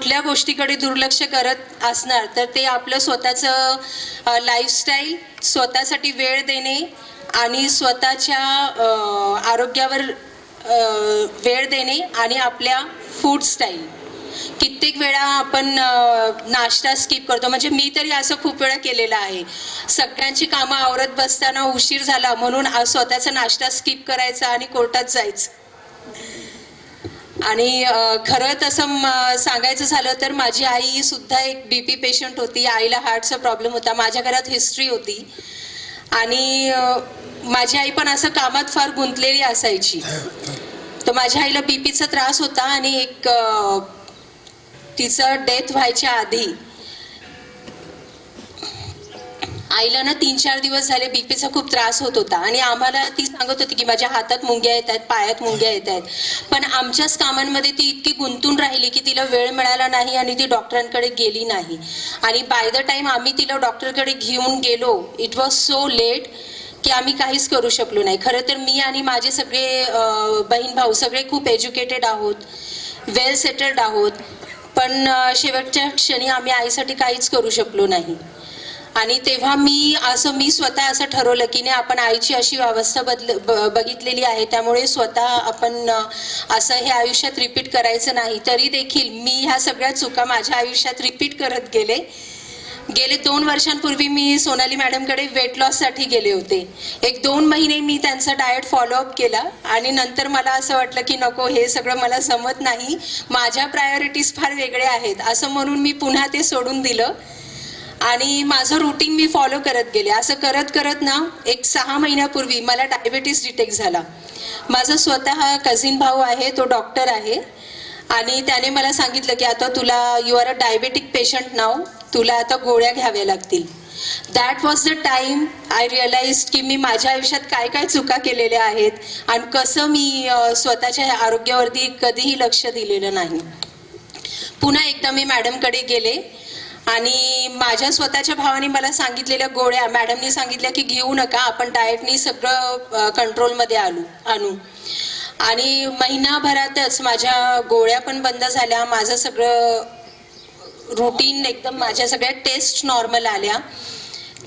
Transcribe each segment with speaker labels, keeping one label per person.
Speaker 1: कुठल्या गोष्टीकडे दुर्लक्ष करत असणार तर ते आपलं स्वतःचं लाईफस्टाईल, स्वतःसाठी वेळ देणे आणि स्वतःच्या आरोग्यावर वेळ देणे आणि आपल्या फूड स्टाईल. कित्येक वेळा आपण नाश्ता स्किप करतो, म्हणजे मी तरी असं खूप वेळा केलेलं आहे. सगळ्यांची कामं आवरत बसताना उशीर झाला म्हणून स्वतःचा नाश्ता स्किप करायचा आणि कोर्टात जायचं. आणि खरं तसं सांगायचं झालं तर माझी आई सुद्धा एक BP पेशंट होती. आईला हार्टचा प्रॉब्लेम होता. माझ्या घरात हिस्ट्री होती आणि माझी आई पण असं कामात फार गुंतलेली असायची. तर माझ्या आईला BPचा त्रास होता आणि एक तिचं डेथ व्हायच्या आधी आईला ना 3-4 दिवस झाले BPचा खूप त्रास होत होता आणि आम्हाला ती सांगत होती की माझ्या हातात मुंग्या येत आहेत, पायात मुंग्या येत आहेत. पण आमच्याच कामांमध्ये ती इतकी गुंतून राहिली की तिला वेळ मिळाला नाही आणि ती डॉक्टरांकडे गेली नाही. आणि बाय द टाइम आम्ही तिला डॉक्टरकडे घेऊन गेलो, इट वॉज सो लेट की आम्ही काहीच करू शकलो नाही. खरं तर मी आणि माझे सगळे बहीण भाऊ सगळे खूप एज्युकेटेड आहोत, वेल सेटल्ड आहोत, पण शेवटच्या क्षणी आम्ही आईसाठी काहीच करू शकलो नाही. आणि तेव्हा मी स्वतः असं ठरवलं की नाही, आपण आईची अशी अवस्था बघितलेली आहे, त्यामुळे स्वतः आपण असं हे आयुष्यात रिपीट करायचं नाही. तरी देखील मी ह्या सगळ्या चुका माझ्या आयुष्यात रिपीट करत गेले. 2 वर्षांपूर्वी मी सोनाली मॅडमकडे वेट लॉससाठी गेले होते. 1-2 महिने मी त्यांचा डाएट फॉलोअप केला आणि नंतर मला असं वाटलं की नको, हे सगळं मला जमत नाही, माझ्या प्रायोरिटीज फार वेगळे आहेत, असं म्हणून मी पुन्हा ते सोडून दिलं आणि माझं रुटीन मी फॉलो करत गेले. असं करत करत ना 6 महिन्यापूर्वी मला डायबिटीस डिटेक्ट झाला. माझा स्वतः कझिन भाऊ आहे, तो डॉक्टर आहे आणि त्याने मला सांगितलं की आता तुला you are a diabetic patient now, तुला आता गोळ्या घ्याव्या लागतील. That was the time I realise की मी माझ्या आयुष्यात काय काय चुका केलेल्या आहेत आणि कसं मी स्वतःच्या आरोग्यावरती कधीही लक्ष दिलेलं नाही. पुन्हा एकदा मी मॅडमकडे गेले आणि माझ्या स्वतःच्या भावाने मला सांगितलेल्या गोळ्या मॅडमनी सांगितल्या की घेऊ नका, आपण डाएटनी सगळं कंट्रोलमध्ये आणू. आणि महिनाभरातच माझ्या गोळ्या पण बंद झाल्या, माझं सगळं रुटीन एकदम, माझ्या सगळ्या टेस्ट नॉर्मल आल्या.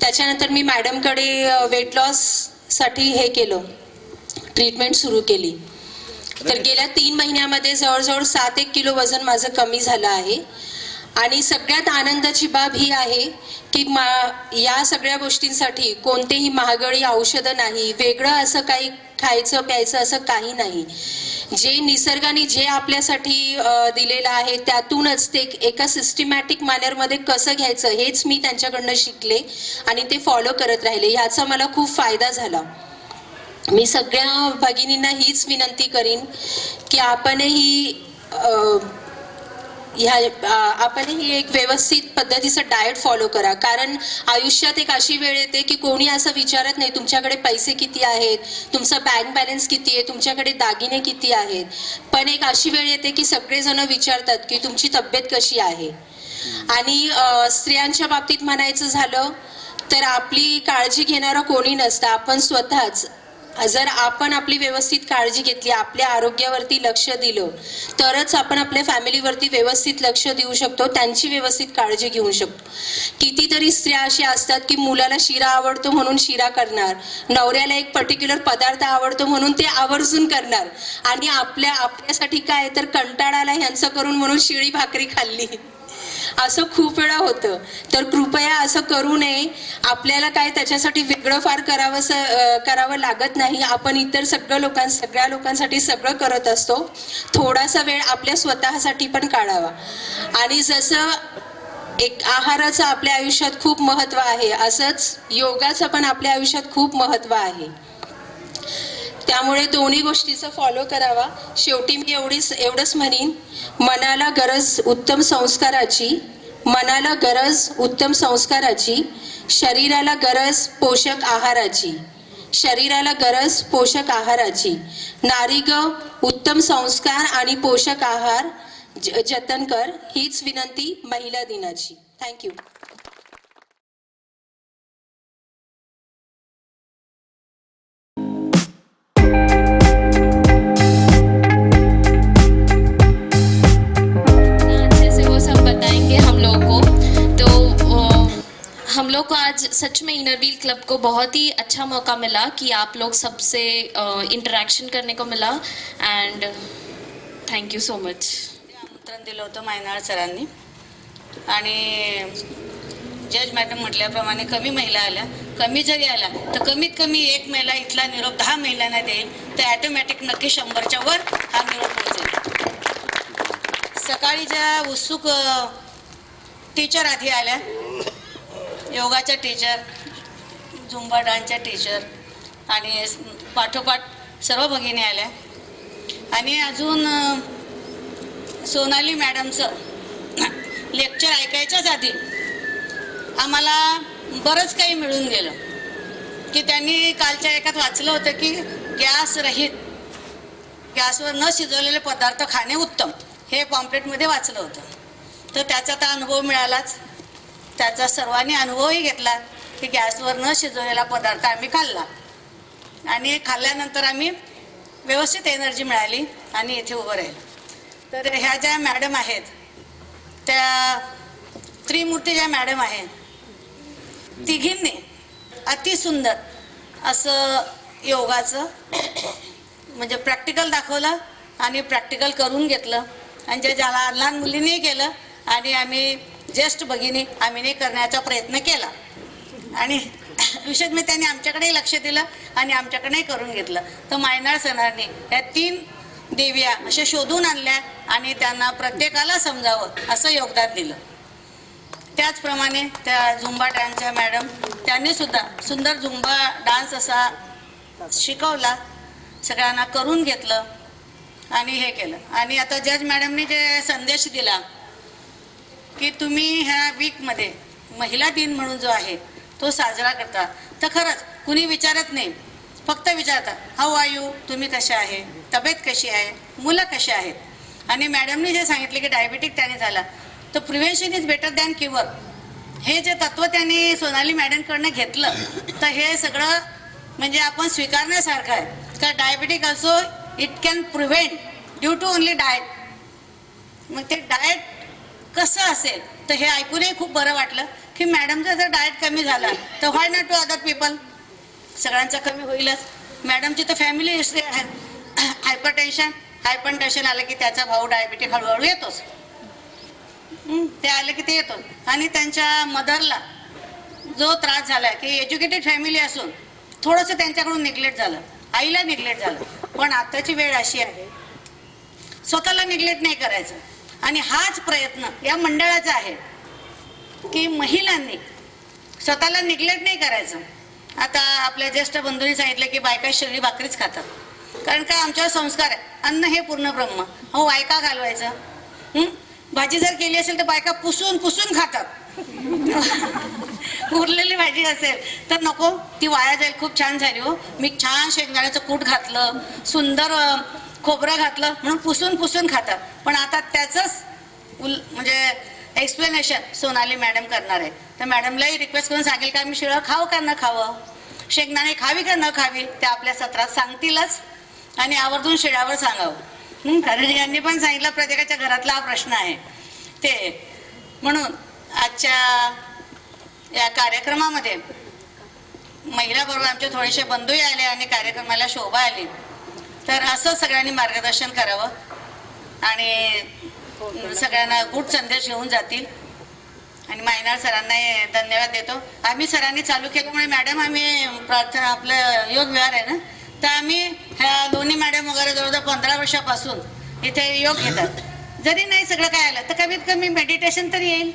Speaker 1: त्याच्यानंतर मी मॅडमकडे वेट लॉससाठी हे केलं, ट्रीटमेंट सुरू केली. तर गेल्या 3 महिन्यामध्ये जवळजवळ 7-1 किलो वजन माझं कमी झालं आहे. आणि सगळ्यात आनंदाची बाब ही आहे की या सगळ्या गोष्टींसाठी कोणतेही महागडी औषधं नाही, वेगळं असं काही खायचं प्यायचं असं काही नाही. जे निसर्गाने जे आपल्यासाठी दिलेलं आहे त्यातूनच ते एका सिस्टमॅटिक मॅनरमध्ये कसं घ्यायचं हेच मी त्यांच्याकडनं शिकले आणि ते फॉलो करत राहिले. ह्याचा मला खूप फायदा झाला. मी सगळ्या भगिनींना हीच विनंती करीन की आपणही एक व्यवस्थित पद्धतीचं डाएट फॉलो करा. कारण आयुष्यात एक अशी वेळ येते की कोणी असं विचारत नाही तुमच्याकडे पैसे किती आहेत, तुमचा बँक बॅलन्स किती आहे, तुमच्याकडे दागिने किती आहेत, पण एक अशी वेळ येते की सगळेजण विचारतात की तुमची तब्येत कशी आहे. आणि स्त्रियांच्या बाबतीत म्हणायचं झालं तर आपली काळजी घेणारा कोणी नसतं, आपण स्वतःच. जर आपण आपली व्यवस्थित काळजी घेतली, आपल्या आरोग्यावरती लक्ष दिलं, तरच आपण आपल्या फॅमिलीवरती व्यवस्थित लक्ष देऊ शकतो, त्यांची व्यवस्थित काळजी घेऊ शकतो. कितीतरी स्त्रिया अशा असतात की मुलाला शिरा आवडतो म्हणून शिरा करणार, नवऱ्याला एक पर्टिक्युलर पदार्थ आवडतो म्हणून ते आवर्जून करणार, आणि आपल्यासाठी काय तर कंटाळाला ह्यांचं करून म्हणून शिळी भाकरी खाल्ली, असं खूप वेळा होतं. तर कृपया असं करू नये. आपल्याला काय त्याच्यासाठी वेगळं फार करावं लागत नाही. आपण इतर सगळ्या लोकांसाठी सगळं करत असतो. थोडासा वेळ आपल्या स्वतःसाठी पण काढावा. आणि जसं एक आहाराचं आपल्या आयुष्यात खूप महत्त्व आहे, असंच योगाचं पण आपल्या आयुष्यात खूप महत्त्व आहे. त्यामुळे दोन्ही गोष्टीचं फॉलो करावा. शेवटी मी एवढंच म्हणीन, मनाला गरज उत्तम संस्काराची, शरीराला गरज पोषक आहाराची, नारी ग उत्तम संस्कार आणि पोषक आहार जतन कर, हीच विनंती महिला दिनाची. थँक्यू.
Speaker 2: हम लोग को आज सच में इनर व्हील क्लब को बहुत ही अच्छा मौका मिला कि आप लोग सबसे इंटरॅक्शन करने को मिला अँड थँक्यू सो मच.
Speaker 3: आमंत्रण दिलं होतं मायनाळ सरांनी आणि जज मॅडम म्हटल्याप्रमाणे कमी महिला आल्या. कमी जरी आल्या तर कमीत कमी एक महिला इथला निरोप 10 महिलांना देईल तर ॲटोमॅटिक नक्की 100च्या वर हा निरोप पोहोचेल. सकाळी ज्या उत्सुक टीचर आधी आल्या, योगाच्या टीचर, झुंबा डान्सच्या टीचर आणि पाठोपाठ सर्व भगिनी आल्या आणि अजून सोनाली मॅडमचं लेक्चर ऐकायच्याच आधी आम्हाला बरंच काही मिळून गेलं की त्यांनी कालच्या एकात वाचलं होतं की गॅस रहित, गॅसवर न शिजवलेले पदार्थ खाणे उत्तम, हे पॉम्पलेटमध्ये वाचलं होतं. तर त्याचा तर अनुभव मिळालाच. त्याचा सर्वांनी अनुभवही घेतला की गॅसवर न शिजवलेला पदार्थ आम्ही खाल्ला आणि खाल्ल्यानंतर आम्ही व्यवस्थित एनर्जी मिळाली आणि इथे उभं राहिलं. तर ह्या ज्या मॅडम आहेत त्या त्रिमूर्ती ज्या मॅडम आहेत तिघींनी अतिसुंदर असं योगाचं म्हणजे प्रॅक्टिकल दाखवलं आणि प्रॅक्टिकल करून घेतलं आणि ज्याला लहान मुलींनी केलं आणि आम्ही ज्येष्ठ भगिनी आम्ही करण्याचा प्रयत्न केला आणि विशेष मी त्यांनी आमच्याकडेही लक्ष दिलं आणि आमच्याकडेही करून घेतलं. तर मायनाळ सरांनी या 3 देविया अशा शोधून आणल्या आणि त्यांना प्रत्येकाला समजावं असं योगदान दिलं. त्याचप्रमाणे त्या झुंबा डान्सच्या मॅडम त्यांनी सुद्धा सुंदर झुंबा डान्स असा शिकवला, सगळ्यांना करून घेतलं आणि हे केलं. आणि आता जज मॅडमनी जे संदेश दिला की तुम्ही ह्या वीकमध्ये महिला दिन म्हणून जो आहे तो साजरा करता, तर खरंच कुणी विचारत नाही, फक्त विचारता हाऊ आर यू, तुम्ही कशा आहे, तब्येत कशी आहे, मुलं कशी आहेत. आणि मॅडमनी जे सांगितले की डायबिटिक त्याने झाला तर prevention is better than cure, हे जे तत्त्व त्यांनी सोनाली मॅडमकडनं घेतलं तर हे सगळं म्हणजे आपण स्वीकारण्यासारखं आहे. का diabetic also it can prevent due to only diet. मग ते डाएट कसं असेल तर हे ऐकूनही खूप बरं वाटलं की मॅडमचा जर डाएट कमी झाला तर व्हाय नॉट टू अदर पीपल, सगळ्यांचा कमी होईलच. मॅडमची तर फॅमिली हिस्ट्री आहे. हायपरटेन्शन आलं की त्याचा भाऊ डायबिटिक हळूहळू येतोच, ते आलं की ते येतो. आणि त्यांच्या मदरला जो त्रास झाला की एज्युकेटेड फॅमिली असून थोडंसं त्यांच्याकडून निग्लेक्ट झालं, आईला निग्लेक्ट झालं. पण आताची वेळ अशी आहे स्वतःला निग्लेक्ट नाही करायचं आणि हाच प्रयत्न या मंडळाचा आहे की महिलांनी स्वतःला निग्लेक्ट नाही करायचं. आता आपल्या ज्येष्ठ बंधूंनी सांगितलं की बायका शिळी भाकरीच खातात, कारण काय आमच्यावर संस्कार आहे अन्न हे पूर्ण ब्रह्म. हो, बायका घालवायचं. भाजी जर केली असेल तर बायका पुसून पुसून खातात. उरलेली भाजी असेल तर नको, ती वाया जाईल, खूप छान झाली हो, मी छान शेंगदाण्याचं कूट घातलं, सुंदर खोबरं घातलं म्हणून पुसून पुसून खातात. पण आता त्याचंच म्हणजे एक्सप्लेनेशन सोनाली मॅडम करणार आहे. तर मॅडमलाही रिक्वेस्ट करून सांगेल का मी शिळं खावं का न खावं, शेंगदाणे खावी का न खावी, ते आपल्या सत्रात सांगतीलच आणि आवर्जून शिळ्यावर सांगावं. कारण यांनी पण सांगितलं प्रत्येकाच्या घरातला हा प्रश्न आहे ते. म्हणून आजच्या या कार्यक्रमामध्ये महिलाबरोबर आमचे थोडेसे बंधूही आले आणि कार्यक्रमाला शोभा आली. तर असं सगळ्यांनी मार्गदर्शन करावं आणि सगळ्यांना गुड संदेश घेऊन जातील. आणि मायनाळ सरांना धन्यवाद देतो. आम्ही सरांनी चालू केल्यामुळे मॅडम आम्ही प्रार्थना आपलं योग विहार आहे ना, तर आम्ही ह्या दोन्ही मॅडम वगैरे जवळजवळ 15 वर्षापासून इथे योग घेतात. जरी नाही सगळं काय आलं तर कमीत कमी मेडिटेशन तरी येईल,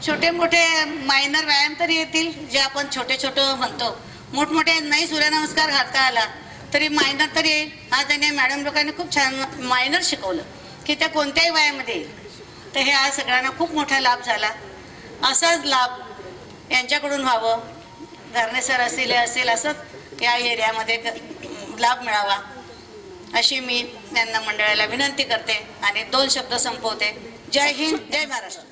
Speaker 3: छोटे मोठे मायनर व्यायाम तरी येतील जे आपण छोटे छोटे म्हणतो. मोठमोठे नाही सूर्यनमस्कार घालता आला तरी मायनर तरी येईल. आज त्यांनी मॅडम लोकांनी खूप छान मायनर शिकवलं की त्या कोणत्याही वयामध्ये येईल. तर हे आज सगळ्यांना खूप मोठा लाभ झाला. असाच लाभ यांच्याकडून व्हावं, घरणे सर असेल असंच या एरियामध्ये लाभ मिळावा अशी मी त्यांना मंडळाला विनंती करते आणि 2 शब्द संपवते. जय हिंद, जय महाराष्ट्र.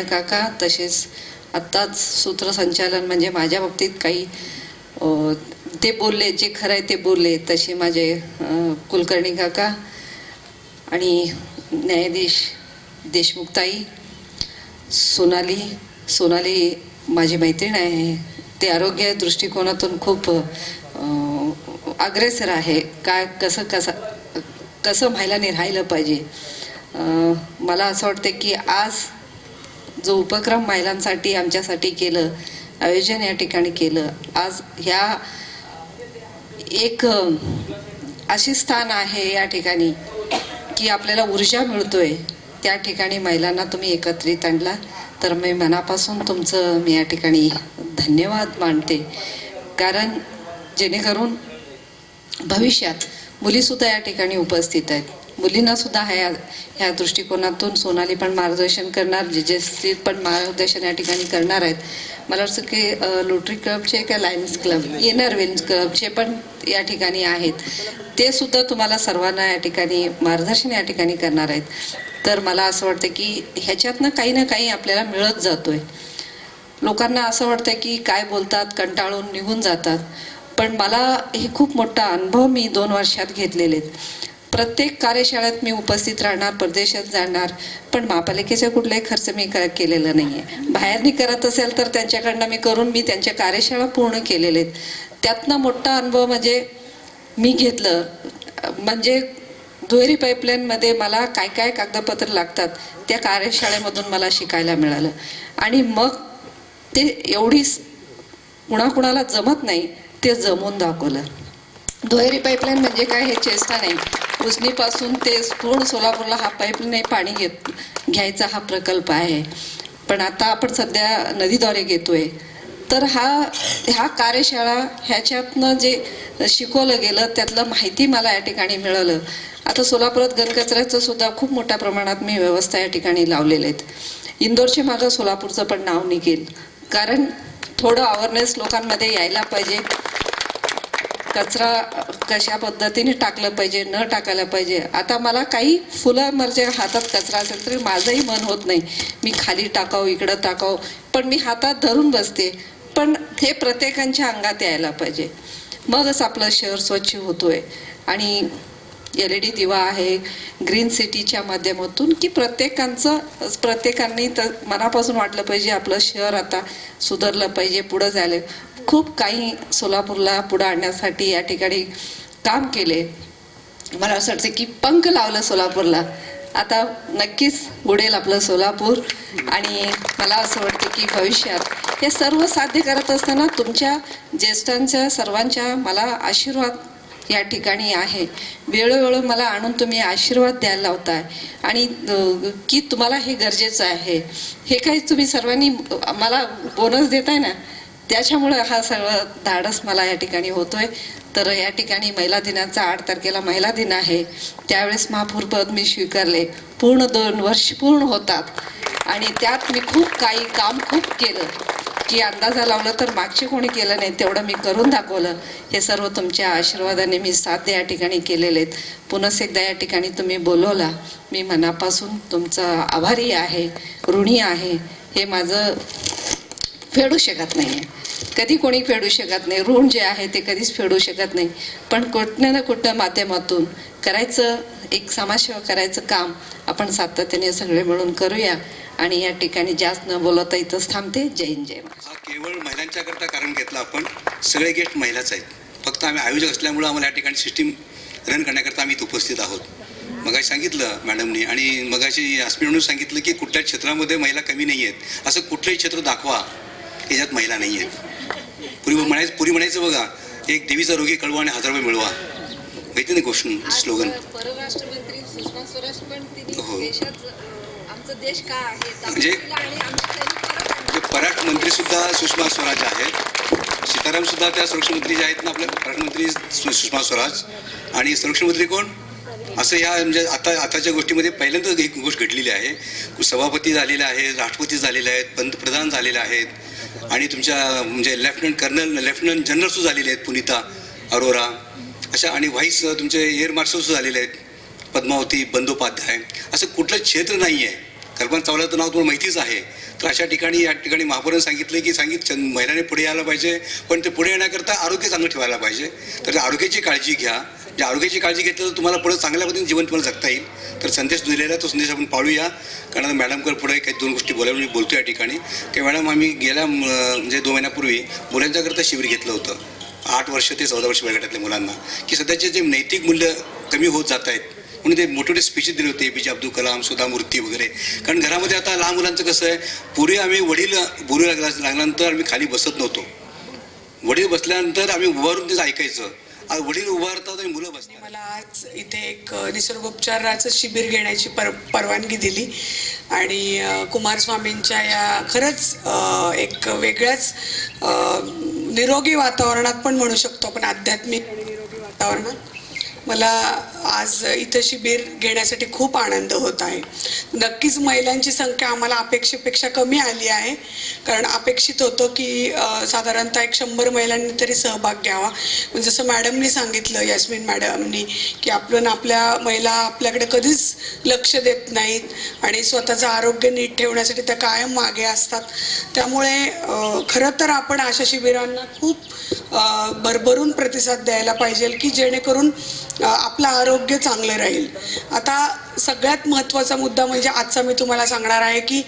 Speaker 4: कुलकर्णी काका, तसेच आत्ताच सूत्रसंचालन म्हणजे माझ्या बाबतीत काही ते बोलले, जे खरं आहे ते बोलले, तसे माझे कुलकर्णी काका आणि न्यायाधीश देशमुखताई, सोनाली माझी मैत्रीण आहे. ते आरोग्य दृष्टिकोनातून खूप अग्रेसर आहे. काय कसं महिलांनी राहिलं पाहिजे. मला असं वाटतं की आज जो उपक्रम महिलांसाठी आमच्यासाठी केलं, आयोजन या ठिकाणी केलं, आज ह्या एक अशी स्थान आहे या ठिकाणी की आपल्याला ऊर्जा मिळतोय. त्या ठिकाणी महिलांना तुम्ही एकत्रित आणला, तर मी मनापासून तुमचं मी या ठिकाणी धन्यवाद मानते. कारण जेणेकरून भविष्यात मुलीसुद्धा या ठिकाणी उपस्थित आहेत. मुलींनासुद्धा ह्या दृष्टिकोनातून सोनाली पण मार्गदर्शन करणार, जे पण मार्गदर्शन या ठिकाणी करणार आहेत. मला वाटतं की लोटरी क्लबचे का लायन्स क्लब, इनर व्हील्स क्लबचे पण या ठिकाणी आहेत. ते सुद्धा तुम्हाला सर्वांना या ठिकाणी मार्गदर्शन या ठिकाणी करणार आहेत. तर मला असं वाटतं की ह्याच्यातनं काही ना काही आपल्याला मिळत जातोय. लोकांना असं वाटतं की काय बोलतात, कंटाळून निघून जातात. पण मला हे खूप मोठा अनुभव मी 2 वर्षात घेतलेले आहेत. प्रत्येक कार्यशाळेत मी उपस्थित राहणार, परदेशात जाणार, पण महापालिकेचा कुठलाही खर्च मी केलेला नाही आहे. बाहेरनी करत असेल तर त्यांच्याकडनं मी करून मी त्यांच्या कार्यशाळा पूर्ण केलेल्या आहेत. त्यातनं मोठा अनुभव म्हणजे मी घेतलं म्हणजे दुहेरी पाईपलाईनमध्ये मला काय काय कागदपत्र लागतात त्या कार्यशाळेमधून मला शिकायला मिळालं. आणि मग ते एवढी कुणाकुणाला जमत नाही ते जमवून दाखवलं. दुहेरी पाईपलाईन म्हणजे काय हे चेष्टा नाही. उजनीपासून ते पूर्ण सोलापूरला हा पाईपलाईन पाणी घ्यायचा हा प्रकल्प आहे. पण आता आपण सध्या नदीद्वारे घेतोय. तर ह्या कार्यशाळा ह्याच्यातनं जे शिकवलं गेलं त्यातलं माहिती मला या ठिकाणी मिळालं. आता सोलापुरात घनकचऱ्याचं सुद्धा खूप मोठ्या प्रमाणात मी व्यवस्था या ठिकाणी लावलेल्या आहेत. इंदोरच्या मागं सोलापूरचं पण नाव निघेल. कारण थोडं अवेअरनेस लोकांमध्ये यायला पाहिजे. कचरा कशा पद्धतीने टाकलं पाहिजे, न टाकायला पाहिजे. आता मला काही फुलं माझ्या हातात कचरा असेल तरी माझंही मन होत नाही मी खाली टाकावं, इकडं टाकावं, पण मी हातात धरून बसते. पण हे प्रत्येकांच्या अंगात यायला पाहिजे, मगच आपलं शहर स्वच्छ होतोय. आणि LED दिवा आहे ग्रीन सिटीच्या माध्यमातून की प्रत्येकांनी तर मनापासून वाटलं पाहिजे आपलं शहर आता सुधारलं पाहिजे, पुढं झालं. खूप काही सोलापूरला पुढं आणण्यासाठी या ठिकाणी काम केले. मला असं वाटतं की पंख लावलं सोलापूरला. आता नक्कीच उडेल आपलं सोलापूर. आणि मला असं वाटतं की भविष्यात हे सर्व साध्य करत असताना तुमच्या ज्येष्ठांच्या सर्वांच्या मला आशीर्वाद या ठिकाणी आहे. वेळोवेळी मला आणून तुम्ही आशीर्वाद द्यायला लावताय आणि की तुम्हाला हे गरजेचं आहे. हे काही तुम्ही सर्वांनी मला बोनस देताय ना, त्याच्यामुळे हा सगळं धाडस मला या ठिकाणी होतोय. तर या ठिकाणी महिला दिनाचा 8 तारखेला महिला दिन आहे. त्यावेळेस महापौर पद मी स्वीकारले. पूर्ण 2 वर्ष पूर्ण होतात आणि त्यात मी खूप काही काम खूप केलं की अंदाजा लावला तर मागचे कोणी केलं नाही तेवढं मी करून दाखवलं. हे सर्व तुमच्या आशीर्वादाने मी साध्य या ठिकाणी केलेले आहेत. पुन्हा एकदा या ठिकाणी तुम्ही बोलवला, मी मनापासून तुमचा आभारी आहे, ऋणी आहे. हे माझं फेडू शकत नाही आहे, कधी कोणी फेडू शकत नाही. ऋण जे आहे ते कधीच फेडू शकत नाही. पण कुठल्या ना कुठल्या माध्यमातून करायचं, एक समाजसेवा करायचं काम आपण सातत्याने सगळे मिळून करूया. आणि या ठिकाणी जास्त न बोलता इथंच थांबते. जय हिंद, जय महाराष्ट्र.
Speaker 5: हा केवळ महिलांच्याकरता कारण घेतला आपण. सगळे गेस्ट महिलाच आहेत. फक्त आम्ही आयोजक असल्यामुळं आम्हाला या ठिकाणी सिस्टीम रन करण्याकरता आम्ही इथं उपस्थित आहोत. मगाशी सांगितलं मॅडमनी आणि मगाशी अस्मिनून सांगितलं की कुठल्याच क्षेत्रामध्ये महिला कमी नाही आहेत. असं कुठलंही क्षेत्र दाखवा याच्यात महिला नाही आहेत. पूर्वी म्हणायचं बघा, एक देवीचा रोगी कळवा आणि 1000 रुपये मिळवा. माहिती नाही क्वेश्चन स्लोगन.
Speaker 4: परराष्ट्रमंत्री सुषमा स्वराज पण तिने
Speaker 5: हो.
Speaker 4: देशात आमचा देश का आहे
Speaker 5: म्हणजे परराष्ट्र मंत्री सुद्धा सुषमा स्वराज आहेत. सीताराम सुद्धा त्या संरक्षण मंत्री जे आहेत ना, आपल्या परराष्ट्र मंत्री सुषमा स्वराज. आणि संरक्षण मंत्री कोण असं या म्हणजे आताच्या गोष्टीमध्ये पहिल्यांदाच एक गोष्ट घडलेली आहे. सभापती झालेले आहेत, राष्ट्रपती झालेले आहेत, पंतप्रधान झालेले आहेत आणि तुमच्या म्हणजे लेफ्टनंट जनरल सुद्धा झालेले आहेत, पुनीता अरोरा अशा. आणि व्हाईस तुमचे एअर मार्शल सुद्धा झालेले आहेत, पद्मावती बंदोपाध्याय. असं कुठलं क्षेत्र नाही आहे कल्पना चावलाचं नाव तुम्हाला माहितीच आहे. तर अशा ठिकाणी या ठिकाणी महापौरांनी सांगितलं की महिलांनी पुढे यायला पाहिजे, पण ते पुढे येण्याकरता आरोग्य चांगलं ठेवायला पाहिजे. तर त्या आरोग्याची काळजी घ्या. ज्या आरोग्याची काळजी घेतलं तर तुम्हाला पुढे चांगल्या पद्धतीने जीवन तुम्हाला जगता येईल. तर संदेश दिलेला तो संदेश आपण पाळूया. कारण आता मॅडमकडे पुढे काही 2 गोष्टी बोलायला मी बोलतो या ठिकाणी की मॅडम, आम्ही गेल्या म्हणजे 2 महिन्यापूर्वी मुलांच्याकरता शिबिर घेतलं होतं 8 वर्ष ते 14 वर्ष वयोगटातल्या मुलांना, की सध्याचे जे नैतिक मूल्य कमी होत जात आहेत म्हणून ते मोठे मोठे स्पीचेस दिले होते. APJ अब्दुल कलाम, सुधा मूर्ती वगैरे. कारण घरामध्ये आता लहान मुलांचं कसं आहे, पूर्वी आम्ही वडील बोलू लागल्यानंतर आम्ही खाली बसत नव्हतो. वडील बसल्यानंतर आम्ही उभारून तेच ऐकायचं. आज वडील उभारतात आणि मुलं बसतात.
Speaker 6: मला आज इथे एक निसर्गोपचाराचं शिबिर घेण्याची परवानगी दिली आणि कुमारस्वामींच्या या खरंच एक वेगळ्याच निरोगी वातावरणात पण म्हणू शकतो आपण, आध्यात्मिक आणि निरोगी वातावरणात मला आज इथं शिबिर घेण्यासाठी खूप आनंद होत आहे. नक्कीच महिलांची संख्या आम्हाला अपेक्षेपेक्षा कमी आली आहे, कारण अपेक्षित होतं की साधारणतः 100 महिलांनी तरी सहभाग घ्यावा. जसं मॅडमनी सांगितलं, यास्मिन मॅडमनी, की आपल्या महिला आपल्याकडे कधीच लक्ष देत नाहीत आणि स्वतःचं आरोग्य नीट ठेवण्यासाठी त्या कायम मागे असतात. त्यामुळे खरं तर आपण अशा शिबिरांना खूप भरभरून प्रतिसाद द्यायला पाहिजे की जेणेकरून आपलं आरोग्य चांगलं राहील. आता सगळ्यात महत्त्वाचा मुद्दा म्हणजे आजचा मी तुम्हाला सांगणार आहे की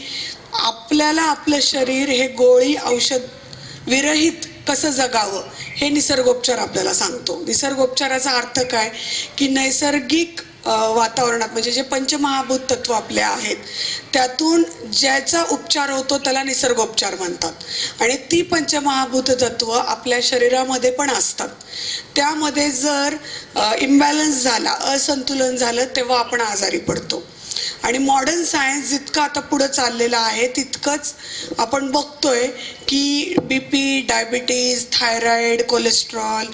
Speaker 6: आपल्याला आपलं शरीर हे गोळी औषध विरहित कसं जगावं हे निसर्गोपचार आपल्याला सांगतो. निसर्गोपचाराचा अर्थ काय की नैसर्गिक वातावरणात म्हणजे जे पंचमहाभूत तत्व आपले आहेत त्यातून ज्याचा उपचार होतो त्याला निसर्गोपचार म्हणतात आणि ती पंचमहाभूत तत्व आपल्या शरीरामध्ये पण असतात. त्यामध्ये जर इम्बॅलन्स झाला, असंतुलन झालं तेव्हा आपण आजारी पडतो. आणि मॉडर्न सायन्स जितकं आता पुढं चाललेलं आहे तितकंच आपण बघतोय की BP, डायबिटीज, थायरॉईड, कोलेस्ट्रॉल,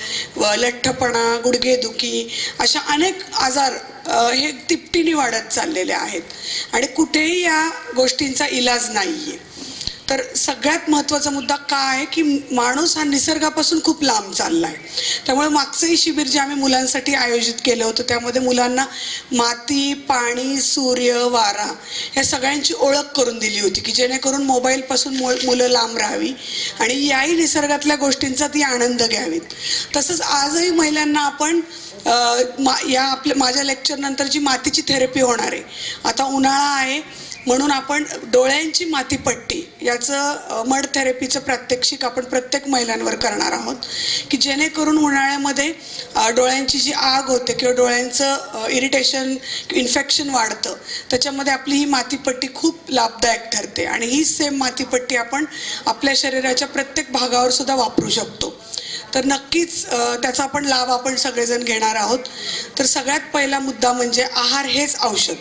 Speaker 6: लठ्ठपणा, गुडघेदुखी अशा अनेक आजार हे तिपटीने वाढत चाललेले आहेत आणि कुठेही या गोष्टींचा इलाज नाही आहे. तर सगळ्यात महत्त्वाचा मुद्दा काय आहे की माणूस हा निसर्गापासून खूप लांब चालला आहे. त्यामुळे मागचंही शिबिर जे आम्ही मुलांसाठी आयोजित केलं होतं त्यामध्ये मुलांना माती, पाणी, सूर्य, वारा या सगळ्यांची ओळख करून दिली होती की जेणेकरून मोबाईलपासून मुलं लांब राहावी आणि याही निसर्गातल्या गोष्टींचा ती आनंद घ्यावीत. तसंच आजही महिलांना आपण माझ्या लेक्चरनंतर जी मातीची थेरपी होणार आहे, आता उन्हाळा आहे म्हणून आपण डोळ्यांची मातीपट्टी याचं मड थेरपीचं प्रात्यक्षिक आपण प्रत्येक महिलांवर करणार आहोत की जेणेकरून उन्हाळ्यामध्ये डोळ्यांची जी आग होते किंवा डोळ्यांचं इरिटेशन, इन्फेक्शन वाढतं त्याच्यामध्ये आपली ही मातीपट्टी खूप लाभदायक ठरते आणि ही सेम मातीपट्टी आपण आपल्या शरीराच्या प्रत्येक भागावर सुद्धा वापरू शकतो. तर नक्कीच त्याचा आपण लाभ आपण सगळेजण घेणार आहोत. तर सगळ्यात पहिला मुद्दा म्हणजे आहार हेच औषध.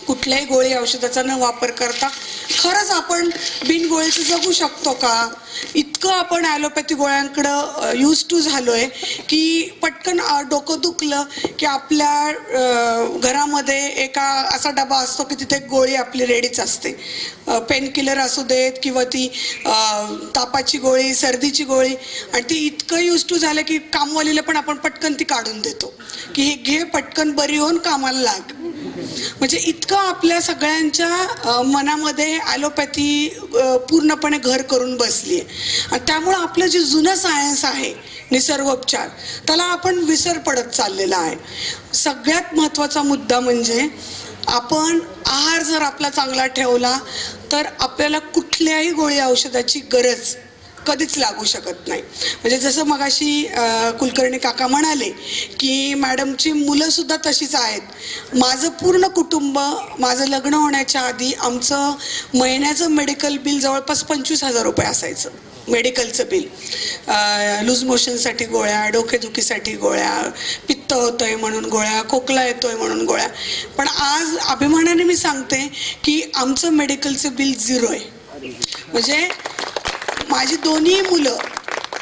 Speaker 6: कुठल्याही गोळी औषधाचा न वापर करता खरंच आपण बिनगोळीचं जगू शकतो का? इतकं आपण ॲलोपॅथी गोळ्यांकडं यूज टू झालो आहे की पटकन डोकं दुखलं की आपल्या घरामध्ये एका असा डबा असतो की तिथे गोळी आपली रेडीच असते. पेन किलर असू देत किंवा ती तापाची गोळी, सर्दीची गोळी, आणि ती इतकं यूज टू झालं की कामवालीला पण आपण पटकन ती काढून देतो की हे घे, पटकन बरी होऊन कामाला लाग. म्हणजे इतकं आपल्या सगळ्यांच्या मनामध्ये ॲलोपॅथी पूर्णपणे घर करून बसली आहे आणि त्यामुळं आपलं जे जुनं सायन्स आहे निसर्गोपचार त्याला आपण विसर पडत चाललेला आहे. सगळ्यात महत्त्वाचा मुद्दा म्हणजे आपण आहार जर आपला चांगला ठेवला तर आपल्याला कुठल्याही गोळी औषधाची गरज कधीच लागू शकत नाही. म्हणजे जसं मगाशी कुलकर्णी काका म्हणाले की मॅडमची मुलंसुद्धा तशीच आहेत. माझं पूर्ण कुटुंब, माझं लग्न होण्याच्या आधी आमचं महिन्याचं मेडिकल बिल जवळपास 25,000 रुपये असायचं. मेडिकलचं बिल, लूज मोशनसाठी गोळ्या, डोकेदुखीसाठी गोळ्या, पित्त होतंय म्हणून गोळ्या, खोकला येतोय म्हणून गोळ्या. पण आज अभिमानाने मी सांगते की आमचं मेडिकलचं बिल 0 आहे. म्हणजे माझी दोन्ही मुलं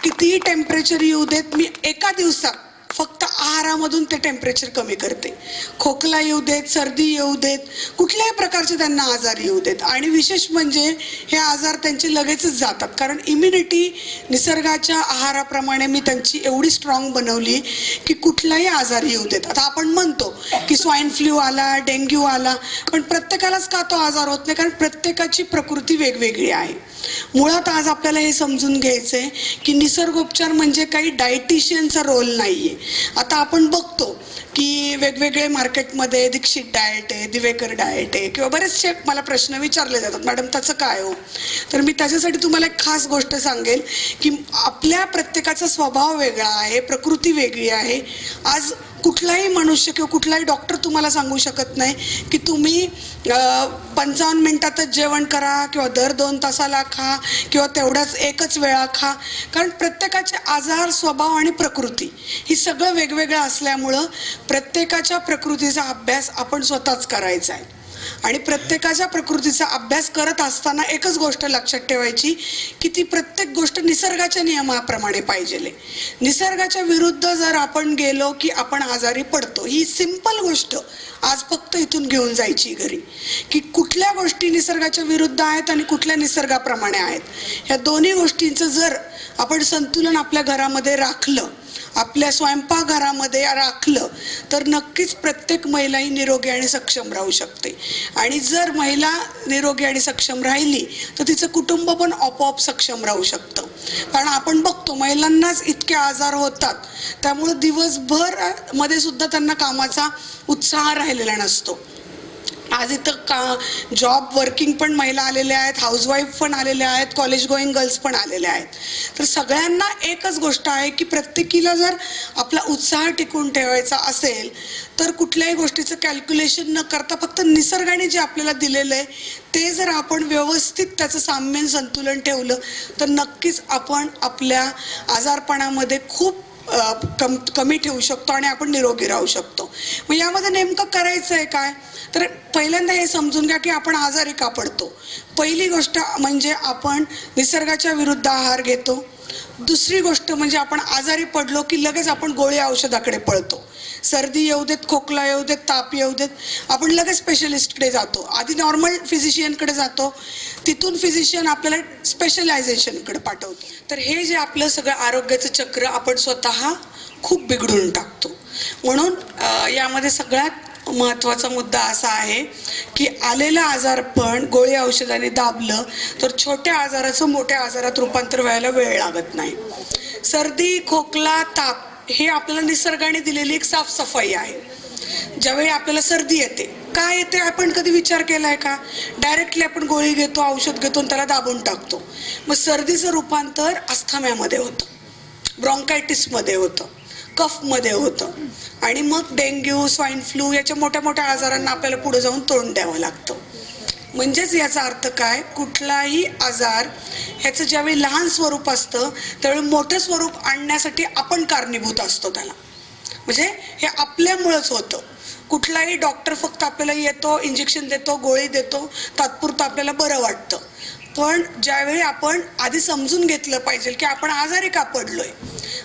Speaker 6: कितीही टेम्परेचर येऊ देत, मी एका दिवसात फक्त आहारामधून ते टेम्परेचर कमी करते. खोकला येऊ देत, सर्दी येऊ देत, कुठल्याही प्रकारचे त्यांना आजार येऊ देत. आणि विशेष म्हणजे हे आजार त्यांचे लगेचच जातात, कारण इम्युनिटी निसर्गाच्या आहाराप्रमाणे मी त्यांची एवढी स्ट्रॉंग बनवली की कुठलाही आजार येऊ देत. आता आपण म्हणतो की स्वाईन फ्लू आला, डेंग्यू आला, पण प्रत्येकालाच का तो आजार होत नाही? कारण प्रत्येकाची प्रकृती वेगवेगळी आहे. मुळात आज आपल्याला हे समजून घ्यायचंय की निसर्गोपचार म्हणजे काही डायटिशियनचा रोल नाहीये. आता आपण बघतो की वेगवेगळे मार्केटमध्ये दीक्षित डाएट आहे, दिवेकर डाएट आहे, किंवा बरेचसे मला प्रश्न विचारले जातात, मॅडम त्याचं काय हो? तर मी त्याच्यासाठी तुम्हाला एक खास गोष्ट सांगेल की आपल्या प्रत्येकाचा स्वभाव वेगळा आहे, प्रकृती वेगळी आहे. आज कुठलाही मनुष्य किंवा कुठलाही डॉक्टर तुम्हाला सांगू शकत नाही की तुम्ही 55 मिनिटातच जेवण करा किंवा दर 2 तासाला खा किंवा तेवढ्याच एकच वेळा खा. कारण प्रत्येकाचे आजार, स्वभाव आणि प्रकृती ही सगळं वेगवेगळं असल्यामुळं प्रत्येकाच्या प्रकृतीचा अभ्यास आपण स्वतःच करायचा आहे. आणि प्रत्येकाच्या प्रकृतीचा अभ्यास करत असताना एकच गोष्ट लक्षात ठेवायची की ती प्रत्येक गोष्ट निसर्गाच्या नियमाप्रमाणे पाहिजे. निसर्गाच्या विरुद्ध जर आपण गेलो की आपण आजारी पडतो. ही सिंपल गोष्ट आज फक्त इथून घेऊन जायची घरी, की कुठल्या गोष्टी निसर्गाच्या विरुद्ध आहेत आणि कुठल्या निसर्गाप्रमाणे आहेत. ह्या दोन्ही गोष्टींचं जर आपण संतुलन आपल्या घरामध्ये राखलं, आपल्या स्वयंपाकघरामध्ये राखलं, तर नक्कीच प्रत्येक महिला ही निरोगी आणि सक्षम राहू शकते. आणि जर महिला निरोगी आणि सक्षम राहिली तर तिचं कुटुंब पण आपोआप सक्षम राहू शकतं. कारण आपण बघतो महिलांनाच इतके आजार होतात, त्यामुळे दिवसभर मध्ये सुद्धा त्यांना कामाचा उत्साह राहिलेला नसतो. आज इथं जॉब वर्किंग पण महिला आलेल्या आहेत, हाऊसवाईफ पण आलेल्या आहेत, कॉलेज गोईंग गर्ल्स पण आलेल्या आहेत. तर सगळ्यांना एकच गोष्ट आहे की प्रत्येकीला जर आपला उत्साह टिकून ठेवायचा असेल तर कुठल्याही गोष्टीचं कॅल्क्युलेशन न करता फक्त निसर्गाने जे आपल्याला दिलेलं आहे ते जर आपण व्यवस्थित त्याचं साम्य संतुलन ठेवलं तर नक्कीच आपण आपल्या आजारपणामध्ये खूप कमी ठेवू शकतो आणि आपण निरोगी राहू शकतो. मग यामध्ये नेमकं करायचं आहे काय? तर पहिल्यांदा हे समजून घ्या की आपण आजारी का पडतो. पहिली गोष्ट म्हणजे आपण निसर्गाच्या विरुद्ध आहार घेतो. दुसरी गोष्ट म्हणजे आपण आजारी पडलो की लगेच आपण गोळी औषधाकडे पळतो. सर्दी येऊ देत, खोकला येऊ देत, ताप येऊ देत, आपण लगेच स्पेशलिस्टकडे जातो. आधी नॉर्मल फिजिशियनकडे जातो, तिथून फिजिशियन आपल्याला स्पेशलायझेशनकडे पाठवतो. तर हे जे आपलं सगळं आरोग्याचं चक्र आपण स्वतः खूप बिघडून टाकतो. म्हणून यामध्ये सगळ्यात महत्त्वाचा मुद्दा असा आहे की आलेलं आजारपण गोळी औषधाने दाबलं तर छोट्या आजाराचं मोठ्या आजारात रूपांतर व्हायला वेळ लागत नाही. सर्दी, खोकला, ताप हे आपल्याला निसर्गाने दिलेली एक साफसफाई आहे. ज्यावेळी आपल्याला सर्दी येते, काय येते आपण कधी विचार केलाय का? डायरेक्टली आपण गोळी घेतो, औषध घेतो आणि त्याला दाबून टाकतो. मग सर्दीचं रूपांतर अस्थमामध्ये होतं, ब्रॉन्कायटिसमध्ये होतं, कफमध्ये होतं आणि मग डेंग्यू, स्वाईन फ्लू याच्या मोठ्या मोठ्या आजारांना आपल्याला पुढे जाऊन तोंड द्यावं लागतं. म्हणजेच याचा अर्थ काय? कुठलाही आजार ह्याचं ज्यावेळी लहान स्वरूप असतं त्यावेळी मोठं स्वरूप आणण्यासाठी आपण कारणीभूत असतो त्याला. म्हणजे हे आपल्यामुळंच होतं. कुठलाही डॉक्टर फक्त आपल्याला येतो, इंजेक्शन देतो, गोळी देतो, तात्पुरतं आपल्याला बरं वाटतं. पण ज्यावेळी आपण आधी समजून घेतलं पाहिजे की आपण आजारी का पडलोय.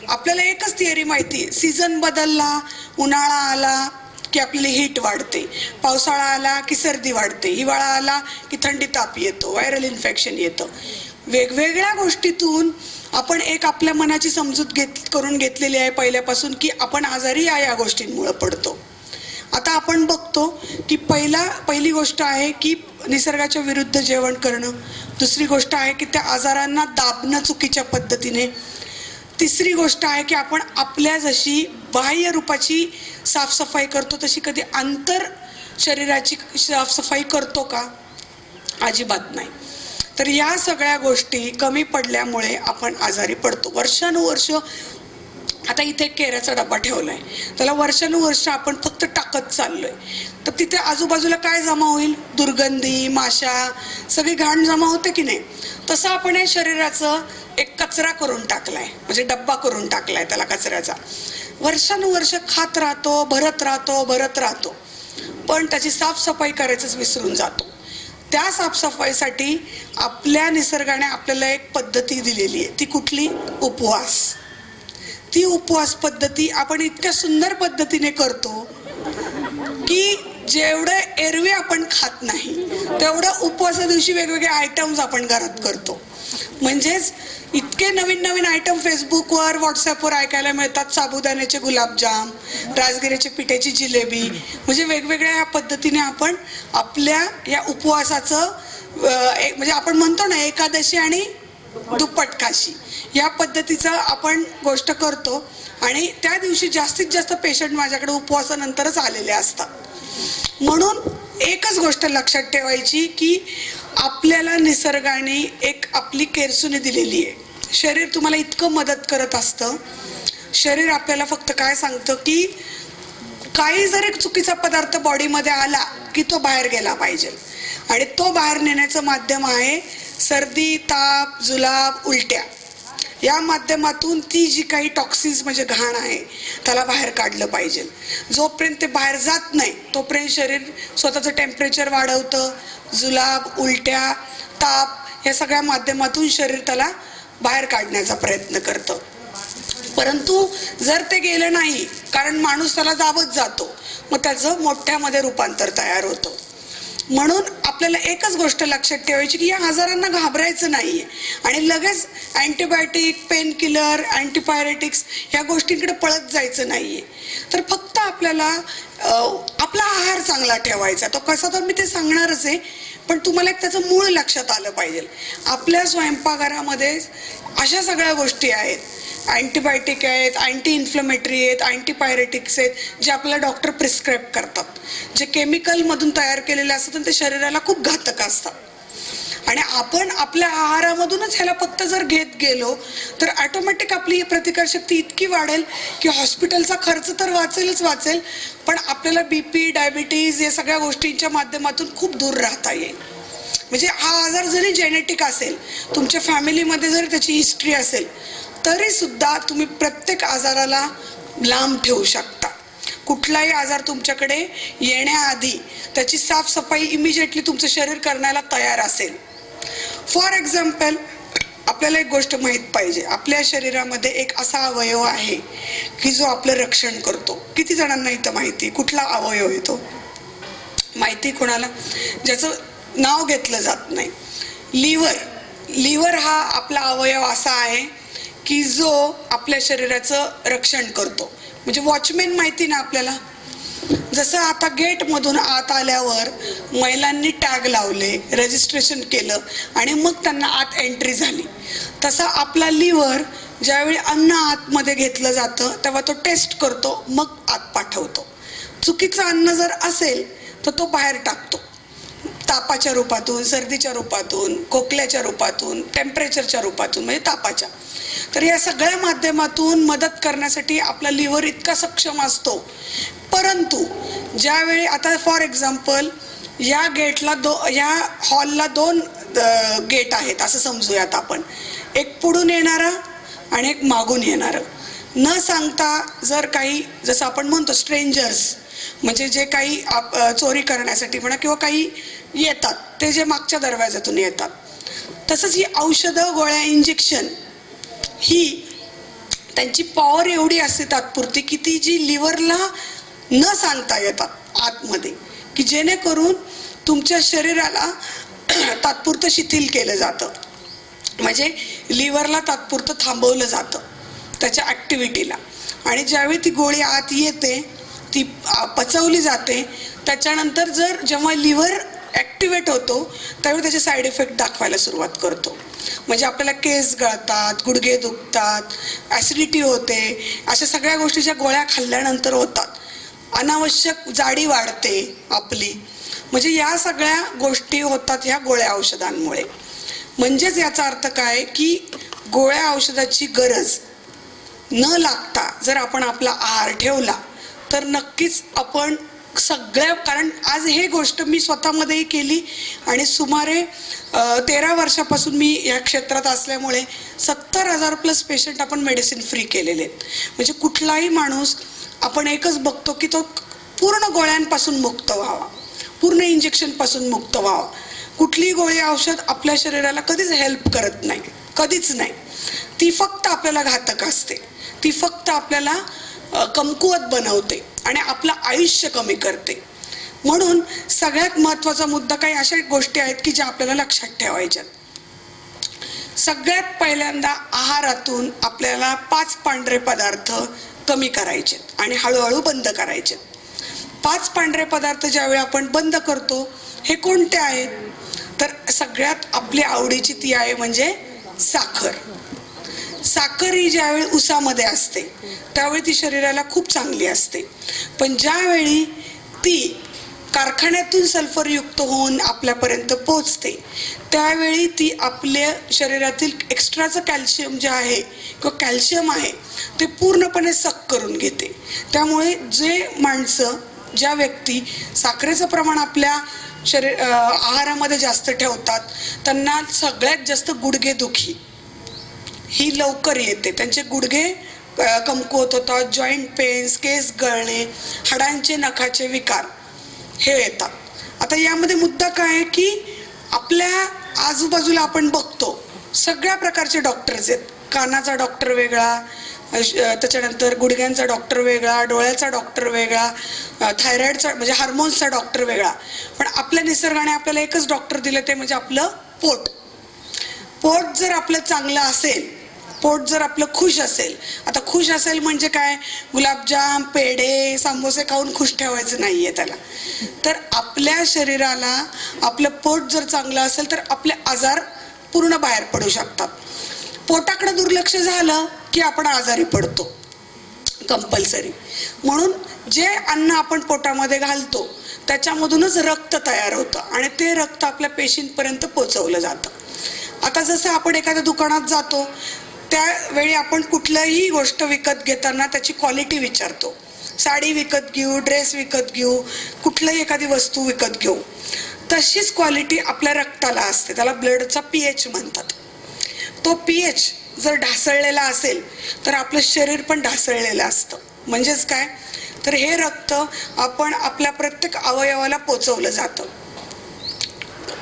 Speaker 6: आपल्याला एकच थिअरी माहिती आहे, सीझन बदलला, उन्हाळा आला की आपली हीट वाढते, पावसाळा आला की सर्दी वाढते, हिवाळा आला की थंडी ताप येतो, व्हायरल इन्फेक्शन येतं. वेगवेगळ्या गोष्टीतून आपण एक आपल्या मनाची समजूत करून घेतलेली आहे पहिल्यापासून की आपण आजारी या गोष्टींमुळे पडतो. आता आपण बघतो की पहिली गोष्ट आहे की निसर्गाच्या विरुद्ध जेवण करणं. दुसरी गोष्ट आहे की त्या आजारांना दाबणं चुकीच्या पद्धतीने. तिसरी गोष्ट आहे की आपण आपल्या जशी बाह्य रूपाची साफसफाई करतो तशी कधी आंतर शरीराची साफसफाई करतो का? अजिबात नाही. तर या सगळ्या गोष्टी कमी पडल्यामुळे आपण आजारी पडतो. वर्षानुवर्ष आता इथे केऱ्याचा डबा ठेवलाय, त्याला वर्षानुवर्ष आपण फक्त टाकत चाललोय, तर तिथे आजूबाजूला काय जमा होईल? दुर्गंधी, माशा, सगळी घाण जमा होते की नाही? तसं आपण हे शरीराचं एक कचरा करून टाकलाय, म्हणजे डब्बा करून टाकलाय त्याला कचऱ्याचा. वर्षानुवर्ष खात राहतो, भरत राहतो, पण त्याची साफसफाई करायचंच विसरून जातो. त्या साफसफाईसाठी आपल्या निसर्गाने आपल्याला एक पद्धती दिलेली आहे. ती कुठली? उपवास. ती उपवास पद्धती आपण इतक्या सुंदर पद्धतीने करतो की जेवढं एरवी आपण खात नाही तेवढं उपवासा दिवशी वेगवेगळे आयटम्स आपण घरात करतो. म्हणजेच इतके नवीन नवीन आयटम फेसबुकवर व्हॉट्सअपवर ऐकायला मिळतात. साबुदाण्याचे गुलाबजाम, राजगिऱ्याची पिठ्याची जिलेबी, म्हणजे वेगवेगळ्या ह्या पद्धतीने आपण आपल्या या उपवासाचं म्हणजे आपण म्हणतो ना एकादशी आणि दुप्पट काशी या पद्धतीचा आपण गोष्ट करतो. आणि त्या दिवशी जास्तीत जास्त पेशंट माझ्याकडे उपवासानंतरच आलेले असतात. म्हणून एकच गोष्ट लक्षात ठेवायची की आपल्याला निसर्गाने एक आपली केरसुनी दिलेली आहे. शरीर तुम्हाला इतकं मदत करत असतं. शरीर आपल्याला फक्त काय सांगतं की काही जर एक चुकीचा पदार्थ बॉडीमध्ये आला की तो बाहेर गेला पाहिजे. आणि तो बाहेर नेण्याचं माध्यम आहे सर्दी, ताप, जुलाब, उलट्या. या माध्यमातून ती जी काही टॉक्सिन्स म्हणजे घाण आहे त्याला बाहेर काढलं पाहिजे. जोपर्यंत ते बाहेर जात नाही तोपर्यंत शरीर स्वतःचं टेम्परेचर वाढवतं. जुलाब, उलट्या, ताप या सगळ्या माध्यमातून शरीर त्याला बाहेर काढण्याचा प्रयत्न करतं. परंतु जर ते गेलं नाही, कारण माणूस त्याला दाबत जातो, मग त्याचं मोठ्यामध्ये रूपांतर तयार होतं. म्हणून आपल्याला एकच गोष्ट लक्षात ठेवायची की या आजारांना घाबरायचं नाहीये आणि लगेच अँटीबायोटिक, पेन किलर, अँटीपायरेटिक्स ह्या गोष्टींकडे पळत जायचं नाहीये. तर फक्त आपल्याला आपला आहार चांगला ठेवायचा. तो कसा तर मी ते सांगणारच आहे, पण तुम्हाला एक त्याचं मूळ लक्षात आलं पाहिजे. आपल्या स्वयंपाकघरामध्ये अशा सगळ्या गोष्टी आहेत. अँटीबायोटिक आहेत, अँटी इन्फ्लमेटरी आहेत, अँटीपायरेटिक्स आहेत, जे आपल्याला डॉक्टर प्रिस्क्राईब करतात, जे केमिकलमधून तयार केलेले असतात आणि ते शरीराला खूप घातक असतात. आणि आपण आपल्या आहारामधूनच ह्याला फक्त जर घेत गेलो तर ऑटोमॅटिक आपली प्रतिकारशक्ती इतकी वाढेल की हॉस्पिटलचा खर्च तर वाचेल, पण आपल्याला BP, डायबिटीज या सगळ्या गोष्टींच्या माध्यमातून खूप दूर राहता येईल. म्हणजे हा आजार जरी जेनेटिक असेल, तुमच्या फॅमिलीमध्ये जरी त्याची हिस्ट्री असेल, तरी सुद्धा तुम्ही प्रत्येक आजाराला लांब ठेवू शकता. कुठलाही आजार तुमच्याकडे येण्याआधी त्याची साफसफाई इमिजिएटली तुमचं शरीर करण्याला तयार असेल. फॉर एक्झाम्पल, आपल्याला एक गोष्ट माहीत पाहिजे, आपल्या शरीरामध्ये एक असा अवयव आहे की जो आपलं रक्षण करतो. किती जणांना इथं माहिती? कुठला अवयव येतो माहिती कोणाला? ज्याचं नाव घेतलं जात नाही. लिव्हर हा आपला अवयव असा आहे की जो आपल्या शरीराचं रक्षण करतो. म्हणजे वॉचमॅन माहिती ना आपल्याला. जसं आता गेटमधून आत आल्यावर महिलांनी टॅग लावले, रजिस्ट्रेशन केलं आणि मग त्यांना आत एंट्री झाली, तसा आपला लिव्हर ज्यावेळी अन्न आतमध्ये घेतलं जातं तेव्हा तो टेस्ट करतो, मग आत पाठवतो. चुकीचं अन्न जर असेल तर तो बाहेर टाकतो, तापाच्या रूपातून, सर्दीच्या रूपातून, खोकल्याच्या रूपातून, टेम्परेचरच्या रूपातून, म्हणजे तापाच्या. तर या सगळ्या माध्यमातून मदत करण्यासाठी आपला लिव्हर इतका सक्षम असतो. परंतु ज्यावेळी आता फॉर एक्झाम्पल या गेटला या हॉलला 2 गेट आहेत असं समजूयात आपण. एक पुढून येणारा आणि एक मागून येणारं. न सांगता जर काही, जसं आपण म्हणतो स्ट्रेंजर्स, म्हणजे जे काही चोरी करण्यासाठी म्हणा किंवा काही येतात ते जे मागच्या दरवाजातून येतात, तसंच ही औषधं, गोळ्या, इंजेक्शन ही त्यांची पॉवर एवढी असते तात्पुरती की ती जी लिव्हरला न सांगता येतात आतमध्ये, की जेणेकरून तुमच्या शरीराला तात्पुरतं शिथिल केलं जातं. म्हणजे लिव्हरला तात्पुरतं थांबवलं जातं त्याच्या ॲक्टिव्हिटीला. आणि ज्यावेळी ती गोळी आत येते, ती पचवली जाते, त्याच्यानंतर जेव्हा लिव्हर ॲक्टिवेट होतो त्यावेळी त्याचे साईड इफेक्ट दाखवायला सुरुवात करतो. म्हणजे आपल्याला केस गळतात, गुडघे दुखतात, ॲसिडिटी होते, अशा सगळ्या गोष्टी ज्या गोळ्या खाल्ल्यानंतर होतात. अनावश्यक जाडी वाढते आपली. म्हणजे या सगळ्या गोष्टी होतात ह्या गोळ्या औषधांमुळे. म्हणजेच याचा अर्थ काय की गोळ्या औषधाची गरज न लागता जर आपण आपला आहार ठेवला तर नक्कीच आपण सगळ्या, कारण आज हे गोष्ट मी स्वतःमध्येही केली आणि सुमारे 13 वर्षापासून मी या क्षेत्रात असल्यामुळे 70,000+ पेशंट आपण मेडिसिन फ्री केलेले आहेत. म्हणजे कुठलाही माणूस आपण एकच बघतो की तो पूर्ण गोळ्यांपासून मुक्त व्हावा, पूर्ण इंजेक्शनपासून मुक्त व्हावा. कुठलीही गोळी औषध आपल्या शरीराला कधीच हेल्प करत नाही, कधीच नाही. ती फक्त आपल्याला घातक असते. ती फक्त आपल्याला कमकुवत बनवते आणि आपलं आयुष्य कमी करते. म्हणून सगळ्यात महत्त्वाचा मुद्दा काही अशा गोष्टी आहेत की ज्या आपल्याला लक्षात ठेवायच्यात. सगळ्यात पहिल्यांदा आहारातून आपल्याला 5 पांढरे पदार्थ कमी करायचे आणि हळूहळू बंद करायचे. 5 पांढरे पदार्थ ज्यावेळी आपण बंद करतो हे कोणते आहेत, तर सगळ्यात आपली आवडीची ती आहे म्हणजे साखर. साखर ही ज्यावेळी उसामध्ये असते त्यावेळी ती शरीराला खूप चांगली असते, पण ज्यावेळी ती कारखान्यातून सल्फरयुक्त होऊन आपल्यापर्यंत पोचते त्यावेळी ती आपल्या शरीरातील एक्स्ट्राचं कॅल्शियम जे आहे किंवा कॅल्शियम आहे ते पूर्णपणे सक करून घेते. त्यामुळे ज्या व्यक्ती साखरेचं प्रमाण आपल्या आहारामध्ये जास्त ठेवतात त्यांना सगळ्यात जास्त गुडघेदुखी ही लवकर येते. त्यांचे गुडघे कमकुवत होतात, जॉईंट पेन्स, केस गळणे, हाडांचे नखाचे विकार हे येतात. आता यामध्ये मुद्दा काय आहे की आपल्या आजूबाजूला आपण बघतो सगळ्या प्रकारचे डॉक्टर्स आहेत. कानाचा डॉक्टर वेगळा, त्याच्यानंतर गुडघ्यांचा डॉक्टर वेगळा, डोळ्याचा डॉक्टर वेगळा, थायरॉइडचा म्हणजे हार्मोन्सचा डॉक्टर वेगळा. पण आपल्या निसर्गाने आपल्याला एकच डॉक्टर दिलं ते म्हणजे आपलं पोट. पोट जर आपलं चांगलं असेल, पोट जर आपलं खुश असेल, आता खुश असेल म्हणजे काय, गुलाबजाम, पेढे, समोसे खाऊन खुश ठेवायचं नाहीये त्याला. तर आपल्या शरीराला आपलं पोट जर चांगलं असेल तर आपले आजार पूर्ण बाहेर पडू शकतात. पोटाकडे दुर्लक्ष झालं की आपण आजारी पडतो कंपल्सरी. म्हणून जे अन्न आपण पोटामध्ये घालतो त्याच्यामधूनच रक्त तयार होतं आणि ते रक्त आपल्या पेशींपर्यंत पोचवलं जातं. आता जसं आपण एखाद्या दुकानात जातो त्यावेळी आपण कुठलीही गोष्ट विकत घेताना त्याची क्वालिटी विचारतो. साडी विकत घेऊ, ड्रेस विकत घेऊ, कुठलीही एखादी वस्तू विकत घेऊ, तशीच क्वालिटी आपल्या रक्ताला असते. त्याला ब्लडचा pH म्हणतात. तो pH जर ढासळलेला असेल तर आपलं शरीर पण ढासळलेलं असतं. म्हणजेच काय, तर हे रक्त आपण आपल्या प्रत्येक अवयवाला पोचवलं जातं,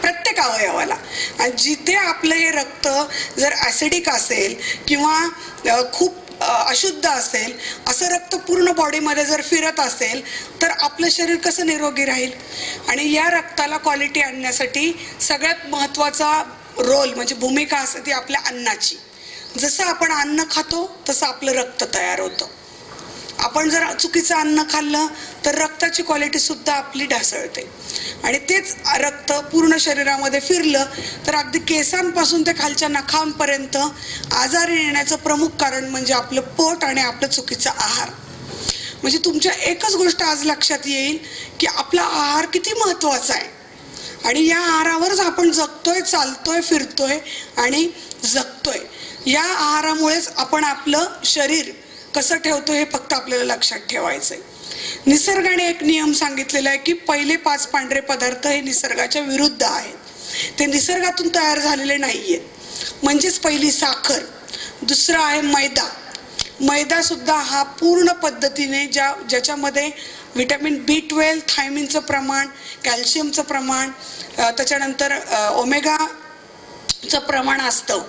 Speaker 6: प्रत्येक अवयवाला. आणि जिथे आपलं हे रक्त जर ॲसिडिक असेल किंवा खूप अशुद्ध असेल, असं रक्त पूर्ण बॉडीमध्ये जर फिरत असेल तर आपलं शरीर कसं निरोगी राहील. आणि या रक्ताला क्वालिटी आणण्यासाठी सगळ्यात महत्त्वाचा रोल म्हणजे भूमिका असते ती आपल्या अन्नाची. जसं आपण अन्न खातो तसं आपलं रक्त तयार होतं. आपण जर चुकीचं अन्न खाल्लं तर रक्ताची क्वालिटी सुद्धा आपली ढासळते आणि तेच रक्त पूर्ण शरीरामध्ये फिरलं तर अगदी केसांपासून ते खालच्या नखांपर्यंत आजारी येण्याचं प्रमुख कारण म्हणजे आपलं पोट आणि आपलं चुकीचा आहार. म्हणजे तुमच्या एकच गोष्ट आज लक्षात येईल की आपला आहार किती महत्त्वाचा आहे आणि या आहारावरच आपण जगतोय, चालतोय, फिरतोय आणि जगतोय. या आहारामुळेच आपण आपलं शरीर कसं ठेवतो हे फक्त आपल्याला लक्षात ठेवायचं आहे. निसर्गाने एक नियम सांगितलेला आहे की पहिले 5 पांढरे पदार्थ हे निसर्गाच्या विरुद्ध आहेत, ते निसर्गातून तयार झालेले नाही आहेत. म्हणजेच पहिली साखर, दुसरा आहे मैदा. मैदा सुद्धा हा पूर्ण पद्धतीने ज्याच्यामध्ये व्हिटॅमिन B12, थायमिनचं प्रमाण, कॅल्शियमचं प्रमाण, त्याच्यानंतर ओमेगाचं प्रमाण असतं.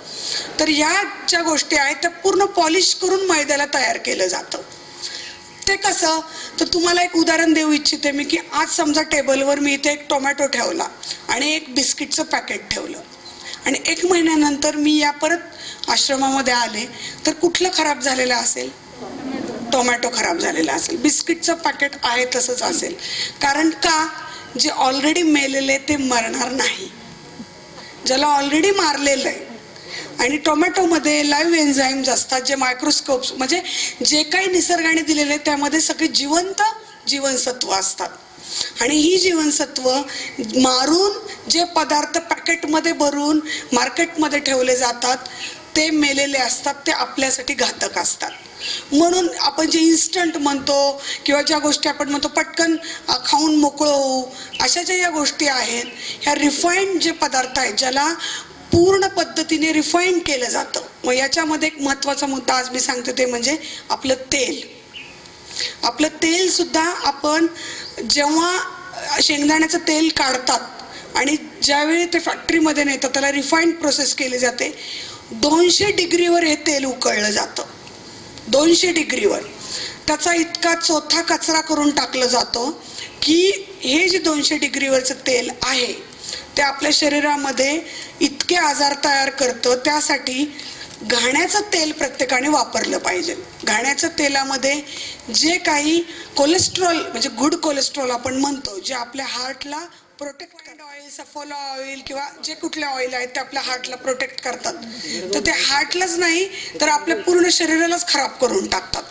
Speaker 6: तर या ज्या गोष्टी आहेत त्या पूर्ण पॉलिश करून मैद्याला तयार केलं जातं. ते कसं, तर तुम्हाला एक उदाहरण देऊ इच्छिते मी की आज समजा टेबलवर मी इथे एक टोमॅटो ठेवला आणि एक बिस्किटचं पॅकेट ठेवलं आणि 1 महिन्यानंतर मी या परत आश्रमामध्ये आले तर कुठलं खराब झालेलं असेल, टोमॅटो खराब झालेला असेल. बिस्किटचं पॅकेट आहे तसंच असेल. कारण का, जे ऑलरेडी मेलेले ते मरणार नाही, ज्याला ऑलरेडी मारलेलं आहे. आणि टोमॅटोमध्ये लाईव्ह एन्झाईम्स असतात जे मायक्रोस्कोप्स म्हणजे जे काही निसर्गाने दिलेले त्यामध्ये सगळे जिवंत जीवनसत्व असतात आणि ही जीवनसत्व मारून जे पदार्थ पॅकेटमध्ये भरून मार्केटमध्ये ठेवले जातात ते मेलेले असतात, ते आपल्यासाठी घातक असतात. म्हणून आपण जे इन्स्टंट म्हणतो किंवा ज्या गोष्टी आपण म्हणतो पटकन खाऊन मोकळं होऊ, अशा ज्या या गोष्टी आहेत ह्या रिफाईंड जे पदार्थ आहेत ज्याला पूर्ण पद्धतीने रिफाईंड केलं जातं. मग याच्यामध्ये एक महत्त्वाचा मुद्दा आज मी सांगते ते म्हणजे आपलं तेल. आपलं तेल सुद्धा आपण जेव्हा शेंगदाण्याचं तेल काढतात आणि ज्यावेळी ते फॅक्टरीमध्ये नेतात त्याला रिफाईंड प्रोसेस केली जाते. 200 डिग्रीवर हे तेल उकळलं जातं. 200 डिग्रीवर त्याचा इतका चोथा कचरा करून टाकलं जातं की हे जे 200 डिग्रीवरचं तेल आहे ते आपल्या शरीरामध्ये इतके आजार तयार करतं. त्यासाठी घाण्याचं तेल प्रत्येकाने वापरलं पाहिजे. घाण्याच्या तेलामध्ये जे काही कोलेस्ट्रॉल म्हणजे गुड कोलेस्ट्रॉल आपण म्हणतो, जे आपल्या हार्टला प्रोटेक्ट ऑइल, सफोला ऑइल किंवा जे कुठले ऑइल आहेत ते आपल्या हार्टला प्रोटेक्ट करतात, तर ते हार्टलाच नाही तर आपल्या पूर्ण शरीरालाच खराब करून टाकतात.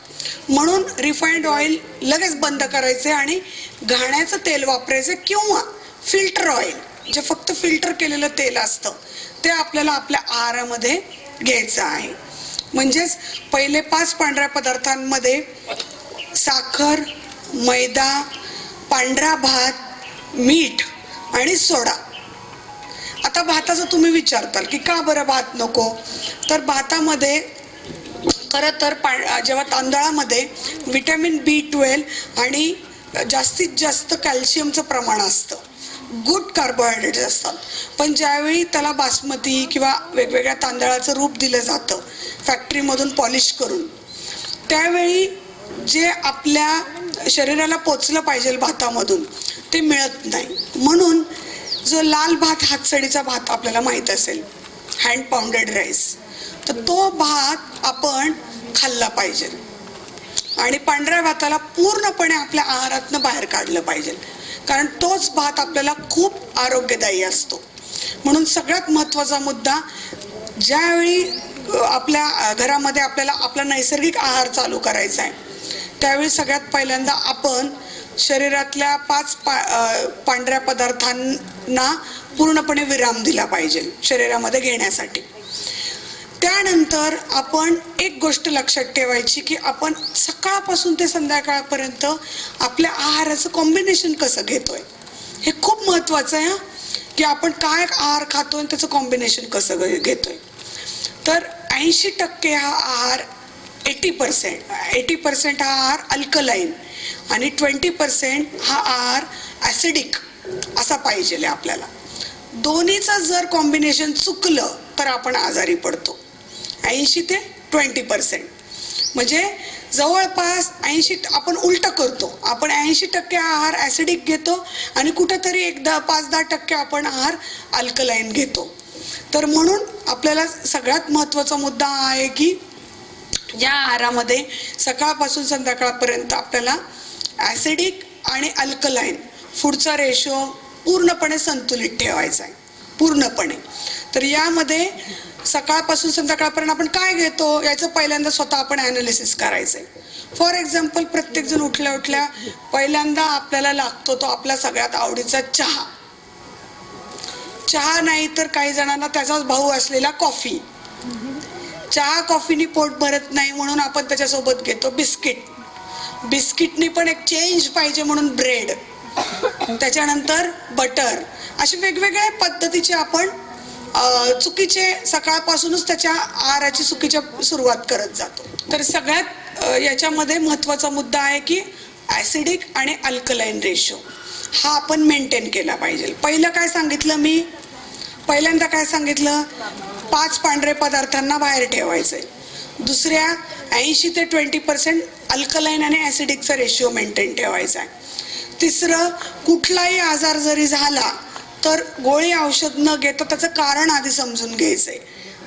Speaker 6: म्हणून रिफाइंड ऑइल लगेच बंद करायचे आणि घाण्याचं तेल वापरायचं किंवा फिल्टर ऑइल जे फक्त फिल्टर केलेलं तेल असतं ते आपल्याला आपल्या आहारामध्ये घ्यायचं आहे. म्हणजेच पहिले 5 पांढऱ्या पदार्थांमध्ये साखर, मैदा, पांढरा भात, मीठ आणि सोडा. आता भाताचं तुम्ही विचारताल की का बरं भात नको, तर भातामध्ये खरं तर जेव्हा तांदळामध्ये विटॅमिन B12 आणि जास्तीत जास्त कॅल्शियमचं प्रमाण असतं, गुड कार्बोहायड्रेट्स असतात. पण ज्यावेळी त्याला बासमती किंवा वेगवेगळ्या तांदळाचं रूप दिलं जातं फॅक्टरीमधून पॉलिश करून, त्यावेळी जे आपल्या शरीराला पोचलं पाहिजे भातामधून ते मिळत नाही. म्हणून जो लाल भात, हातसडीचा भात आपल्याला माहीत असेल, हँड पाऊंडेड राईस, तर तो भात आपण खाल्ला पाहिजे आणि पांढऱ्या भाताला पूर्णपणे आपल्या आहारातनं बाहेर काढलं पाहिजे, कारण तोच भात आपल्याला खूप आरोग्यदायी असतो. म्हणून सगळ्यात महत्त्वाचा मुद्दा, ज्यावेळी आपल्या घरामध्ये आपल्याला आपला नैसर्गिक आहार चालू करायचा आहे त्यावेळी सगळ्यात पहिल्यांदा आपण शरीरातल्या 5 पांढऱ्या पदार्थांना पूर्णपणे विराम दिला पाहिजे शरीरामध्ये घेण्यासाठी. त्यानंतर आपण एक गोष्ट लक्षात ठेवायची की आपण सकाळपासून ते संध्याकाळपर्यंत आपल्या आहाराचं कॉम्बिनेशन कसं घेतोय हे खूप महत्त्वाचं आहे की आपण काय आहार खातोय त्याचं कॉम्बिनेशन कसं घेतोय. तर 80% हा आहार 80% हा आहार अल्कलाईन आणि 20% हा आहार ॲसिडिक असा पाहिजे आपल्याला. दोन्हीचं जर कॉम्बिनेशन चुकलं तर आपण आजारी पडतो. 80 ते 20% म्हणजे जवळपास 80 आपण उलटं करतो. आपण 80% आहार ॲसिडिक घेतो आणि कुठेतरी 5-10% आपण आहार अल्कलाईन घेतो. तर म्हणून आपल्याला सगळ्यात महत्त्वाचा मुद्दा हा आहे की या आहारामध्ये सकाळपासून संध्याकाळपर्यंत आपल्याला ॲसिडिक आणि अल्कलाईन फूडचा रेशो पूर्णपणे संतुलित ठेवायचा आहे, पूर्णपणे. तर यामध्ये सकाळपासून संध्याकाळपर्यंत आपण काय घेतो याचं पहिल्यांदा स्वतः आपण ॲनालिसिस करायचं आहे. फॉर एक्झाम्पल, प्रत्येकजण उठल्या उठल्या पहिल्यांदा आपल्याला लागतो तो आपला सगळ्यात आवडीचा चहा. चहा नाही तर काही जणांना त्याचाच भाऊ असलेला कॉफी. चहा कॉफीनी पोट भरत नाही म्हणून आपण त्याच्यासोबत घेतो बिस्किट. बिस्किटनी पण एक चेंज पाहिजे म्हणून ब्रेड, त्याच्यानंतर बटर. असे वेगवेगळ्या पद्धतीचे आपण चुकीचे सकाळपासूनच त्याच्या आहाराची चुकीच्या सुरुवात करत जातो. तर सगळ्यात याच्यामध्ये महत्त्वाचा मुद्दा आहे की ॲसिडिक आणि अल्कलाईन रेशो हा आपण मेंटेन केला पाहिजे. पहिलं काय सांगितलं मी, पहिल्यांदा काय सांगितलं, 5 पांढरे पदार्थांना बाहेर ठेवायचंय. दुसऱ्या 80 ते 20% अल्कलाईन आणि ॲसिडिकचा रेशिओ मेंटेन ठेवायचा आहे. तिसरं, कुठलाही आजार जरी झाला तर गोळी औषध न घेता त्याचं कारण आधी समजून घ्यायचंय.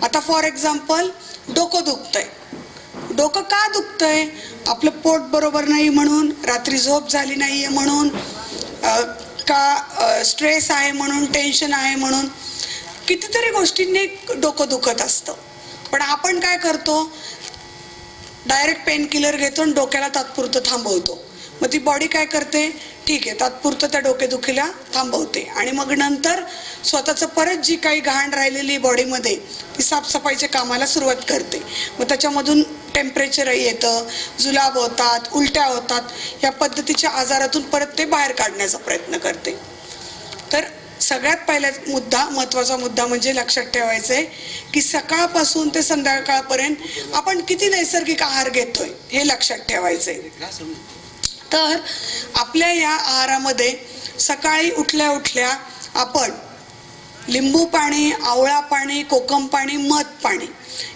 Speaker 6: आता फॉर एक्झाम्पल, डोकं दुखतंय. डोकं का दुखतंय? आपलं पोट बरोबर नाही म्हणून, रात्री झोप झाली नाहीये म्हणून, का स्ट्रेस आहे म्हणून, टेन्शन आहे म्हणून, कितीतरी गोष्टींनी डोकं दुखत असतं. पण आपण काय करतो, डायरेक्ट पेन किलर घेतो आणि डोक्याला तात्पुरतं थांबवतो. मग ती बॉडी काय करते, ठीक आहे तात्पुरतं त्या डोकेदुखीला थांबवते आणि मग नंतर स्वतःचं परत जी काही घाण राहिलेली बॉडीमध्ये ती साफसफाईच्या कामाला सुरुवात करते. मग त्याच्यामधून टेम्परेचरही येतं, जुलाब होतात, उलट्या होतात. या पद्धतीच्या आजारातून परत ते बाहेर काढण्याचा प्रयत्न करते. तर सगळ्यात पहिला मुद्दा, महत्त्वाचा मुद्दा म्हणजे लक्षात ठेवायचं आहे की सकाळपासून ते संध्याकाळपर्यंत आपण किती नैसर्गिक आहार घेतोय हे लक्षात ठेवायचं आहे. तर आपल्या या आहारामध्ये सकाळी उठल्या उठल्या आपण लिंबू पाणी, आवळा पाणी, कोकम पाणी, मध पाणी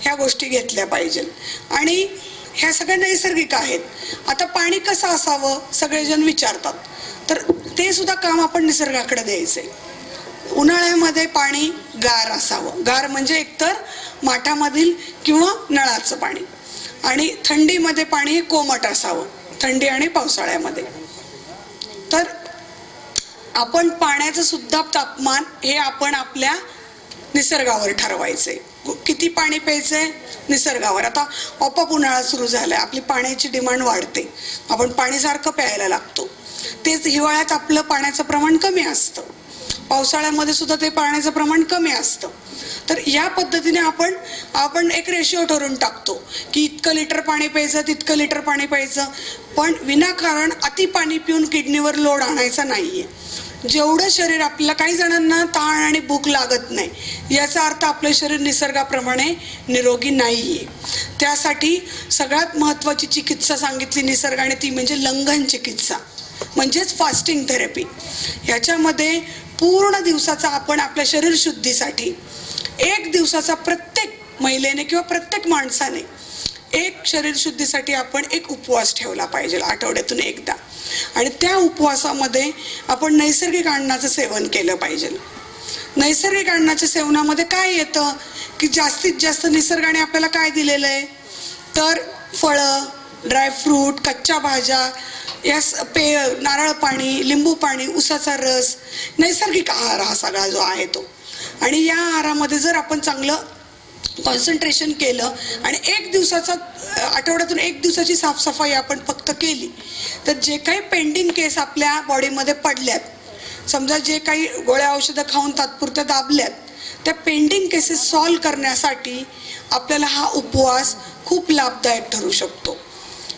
Speaker 6: ह्या गोष्टी घेतल्या पाहिजे. आणि ह्या सगळ्या नैसर्गिक आहेत. आता पाणी कसं असावं सगळेजण विचारतात, तर ते सुद्धा काम आपण निसर्गाकडे द्यायचंय. उन्हाळ्यामध्ये पाणी गार असावं, गार म्हणजे एकतर माठामधील किंवा नळाचं पाणी, आणि थंडीमध्ये पाणी कोमट असावं, थंडी आणि पावसाळ्यामध्ये. तर आपण पाण्याचं सुद्धा तापमान हे आपण आपल्या निसर्गावर ठरवायचंय. किती पाणी प्यायचंय निसर्गावर. आता आपोआप उन्हाळा सुरू झालाय, आपली पाण्याची डिमांड वाढते, आपण पाणी सारखं प्यायला लागतो. तेच हिवाळ्यात आपलं पाण्याचं प्रमाण कमी असतं, पावसाळ्यामध्ये सुद्धा ते पाण्याचं प्रमाण कमी असतं. तर या पद्धतीने आपण एक रेशिओ ठरवून टाकतो की इतकं लिटर पाणी प्यायचं, तितकं लिटर पाणी प्यायचं. पण विनाकारण अति पाणी पिऊन किडनीवर लोड आणायचा नाहीये. जेवढं शरीर आपल्याला, काही जणांना ताण आणि भूक लागत नाही, याचा अर्थ आपलं शरीर निसर्गाप्रमाणे निरोगी नाहीये. त्यासाठी सगळ्यात महत्त्वाची चिकित्सा सांगितली निसर्गाने, ती म्हणजे लंघन चिकित्सा, म्हणजेच फास्टिंग थेरपी. याच्यामध्ये पूर्ण दिवसाचा आपण आपल्या शरीर शुद्धीसाठी एक दिवसाचा प्रत्येक महिलेने किंवा प्रत्येक माणसाने एक शरीर शुद्धीसाठी आपण एक उपवास ठेवला पाहिजे आठवड्यातून एकदा. आणि त्या उपवासामध्ये आपण नैसर्गिक अन्नाचं सेवन केलं पाहिजे. नैसर्गिक अन्नाच्या सेवनामध्ये काय येतं की जास्तीत जास्त निसर्गाने आपल्याला काय दिलेलं आहे, तर फळं, ड्रायफ्रूट, कच्च्या भाज्या, या पेय, नारळ पाणी, लिंबू पाणी, उसाचा रस, नैसर्गिक आहार हा सगळा जो आहे तो. आणि या आहारामध्ये जर आपण चांगलं कॉन्सन्ट्रेशन केलं आणि एक दिवसाचा, आठवड्यातून एक दिवसाची साफसफाई आपण फक्त केली, तर जे काही पेंडिंग केस आपल्या बॉडीमध्ये पडल्यात, समजा जे काही गोळ्या औषधं खाऊन तात्पुरत्या दाबल्यात, त्या पेंडिंग केसेस सॉल्व्ह करण्यासाठी आपल्याला हा उपवास खूप लाभदायक ठरू शकतो.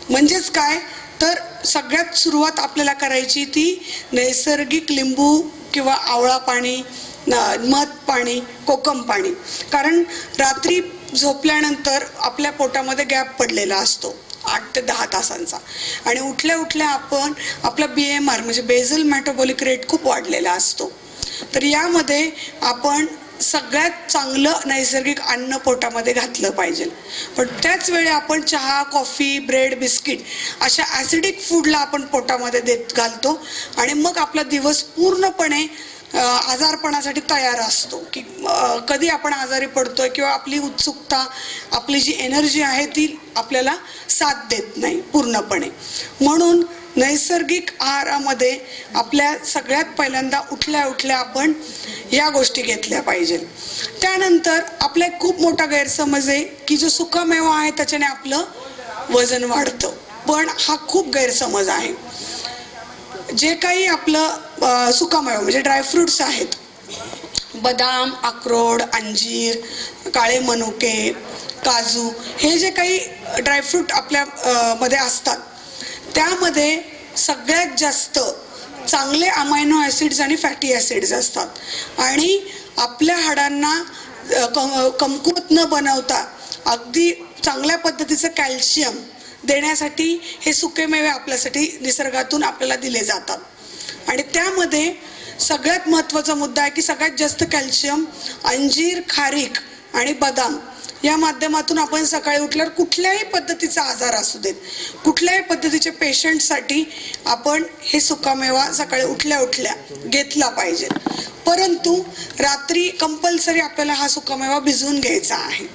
Speaker 6: म्हणजेच काय, तर सगळ्यात सुरुवात आपल्याला करायची ती नैसर्गिक लिंबू किंवा आवळा पाणी, मध पाणी, कोकम पाणी. कारण रात्री झोपल्यानंतर आपल्या पोटामध्ये गॅप पडलेला असतो 8 ते 10 तासांचा, आणि उठल्या उठल्या आपण आपला BMR म्हणजे बेझल मेटाबॉलिक रेट खूप वाढलेला असतो. तर यामध्ये आपण सगळ्यात चांगलं नैसर्गिक अन्न पोटामध्ये घातलं पाहिजे. पण त्याच वेळी आपण चहा, कॉफी, ब्रेड, बिस्किट अशा ॲसिडिक फूडला आपण पोटामध्ये घालतो, आणि मग आपला दिवस पूर्णपणे आजारपणासाठी तयार असतो की कधी आपण आजारी पडतोय, किंवा आपली उत्सुकता, आपली जी एनर्जी आहे ती आपल्याला साथ देत नाही पूर्णपणे. म्हणून नैसर्गिक आहारामध्ये आपल्या सगळ्यात पहिल्यांदा उठल्या उठल्या आपण या गोष्टी घेतल्या पाहिजे. त्यानंतर आपला एक खूप मोठा गैरसमज आहे की जो सुकामेवा आहे त्याच्याने आपलं वजन वाढतं, पण हा खूप गैरसमज आहे. जे काही आपलं सुकामेवा म्हणजे ड्रायफ्रुट्स आहेत, बदाम, अक्रोड, अंजीर, काळे मनुके, काजू, हे जे काही ड्रायफ्रूट आपल्या मध्ये असतात, त्यामध्ये सगळ्यात जास्त चांगले अमायनो ॲसिड्स आणि फॅटी ॲसिड्स असतात. आणि आपल्या हाडांना कमकुवत न बनवता अगदी चांगल्या पद्धतीचं कॅल्शियम देण्यासाठी हे सुकेमेवे आपल्यासाठी निसर्गातून आपल्याला दिले जातात. आणि त्यामध्ये सगळ्यात महत्त्वाचा मुद्दा आहे की सगळ्यात जास्त कॅल्शियम अंजीर, खारीक आणि बदाम या माध्यमातून आपण सकाळी उठल्यावर कुठल्याही पद्धतीचा आजार असू देत, कुठल्याही पद्धतीच्या पेशंटसाठी आपण हे सुकामेवा सकाळी उठल्या उठल्या घेतला पाहिजे. परंतु रात्री कंपल्सरी आपल्याला हा सुकामेवा भिजवून घ्यायचा आहे.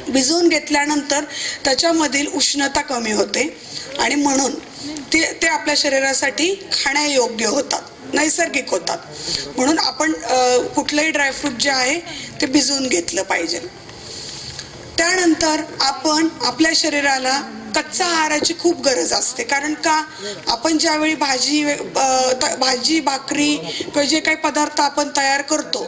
Speaker 6: भिजवून घेतल्यानंतर त्याच्यामधील उष्णता कमी होते आणि म्हणून ते आपल्या शरीरासाठी खाण्यायोग्य होतात, नैसर्गिक होतात. म्हणून आपण कुठलंही ड्रायफ्रूट जे आहे ते भिजवून घेतलं पाहिजे. त्यानंतर आपण आपल्या शरीराला कच्चा आहाराची खूप गरज असते. कारण का, आपण ज्यावेळी भाजी भाकरी किंवा जे काही पदार्थ आपण तयार करतो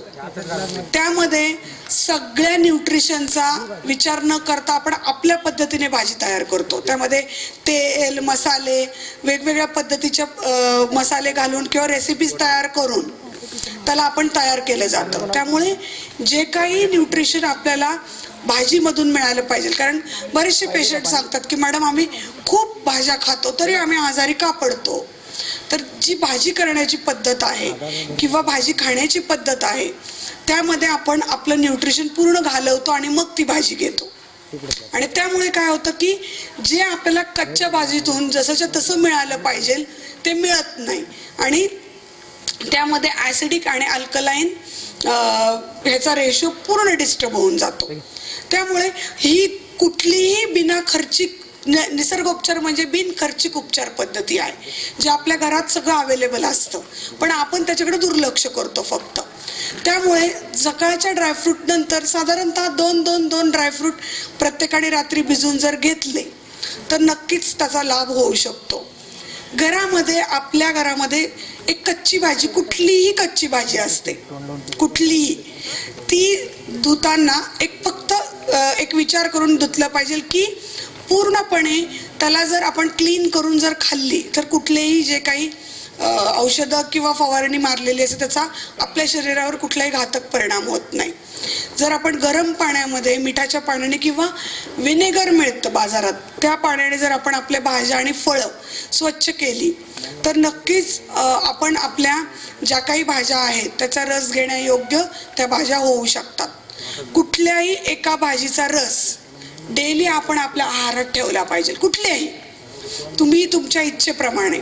Speaker 6: त्यामध्ये सगळ्या न्यूट्रिशनचा विचार न करता आपण आपल्या पद्धतीने भाजी तयार करतो. त्यामध्ये तेल, मसाले, वेगवेगळ्या पद्धतीच्या मसाले घालून किंवा रेसिपीज तयार करून त्याला आपण तयार केलं जातं. त्यामुळे जे काही न्यूट्रिशन आपल्याला भाजीमधून मिळालं पाहिजे. कारण बरेचसे पेशंट सांगतात की मॅडम आम्ही खूप भाज्या खातो तरी आम्ही आजारी का पडतो. तर जी भाजी करण्याची पद्धत आहे किंवा भाजी खाण्याची पद्धत आहे त्यामध्ये आपण आपलं न्यूट्रिशन पूर्ण घालवतो आणि मग ती भाजी घेतो. आणि त्यामुळे काय होतं की जे आपल्याला कच्च्या भाजीतून जसंच्या तसं मिळालं पाहिजे ते मिळत नाही आणि त्यामध्ये ॲसिडिक आणि अल्कलाईन ह्याचा रेशो पूर्ण डिस्टर्ब होऊन जातो. त्यामुळे ही कुठलीही बिनाखर्चिक निसर्गोपचार म्हणजे बिनखर्चिक उपचार पद्धती आहे जे आपल्या घरात सगळं अवेलेबल असतं पण आपण त्याच्याकडे दुर्लक्ष करतो फक्त. त्यामुळे सकाळच्या ड्रायफ्रूट नंतर साधारणतः 2 ड्रायफ्रूट प्रत्येकाने रात्री भिजवून जर घेतले तर नक्कीच त्याचा लाभ होऊ शकतो. घरामध्ये आपल्या घरामध्ये एक कच्ची भाजी, कुठलीही कच्ची भाजी असते, कुठलीही, ती धुताना फक्त एक विचार करून धुतलं पाहिजे की पूर्णपणे त्याला जर आपण क्लीन करून जर खाल्ली तर कुठलेही जे काही औषधं किंवा फवारणी मारलेली असते त्याचा आपल्या शरीरावर कुठलाही घातक परिणाम होत नाही. जर आपण गरम पाण्यामध्ये मिठाच्या पाण्याने किंवा व्हिनेगर मिळतं बाजारात त्या पाण्याने जर आपण आपल्या भाज्या आणि फळं स्वच्छ केली तर नक्कीच आपण आपल्या ज्या काही भाज्या आहेत त्याचा रस घेण्यायोग्य त्या भाज्या होऊ शकतात. कुठल्याही एका भाजीचा रस डेली आपण आपल्या आहारात ठेवला पाहिजे, कुठल्याही, तुम्ही तुमच्या इच्छेप्रमाणे.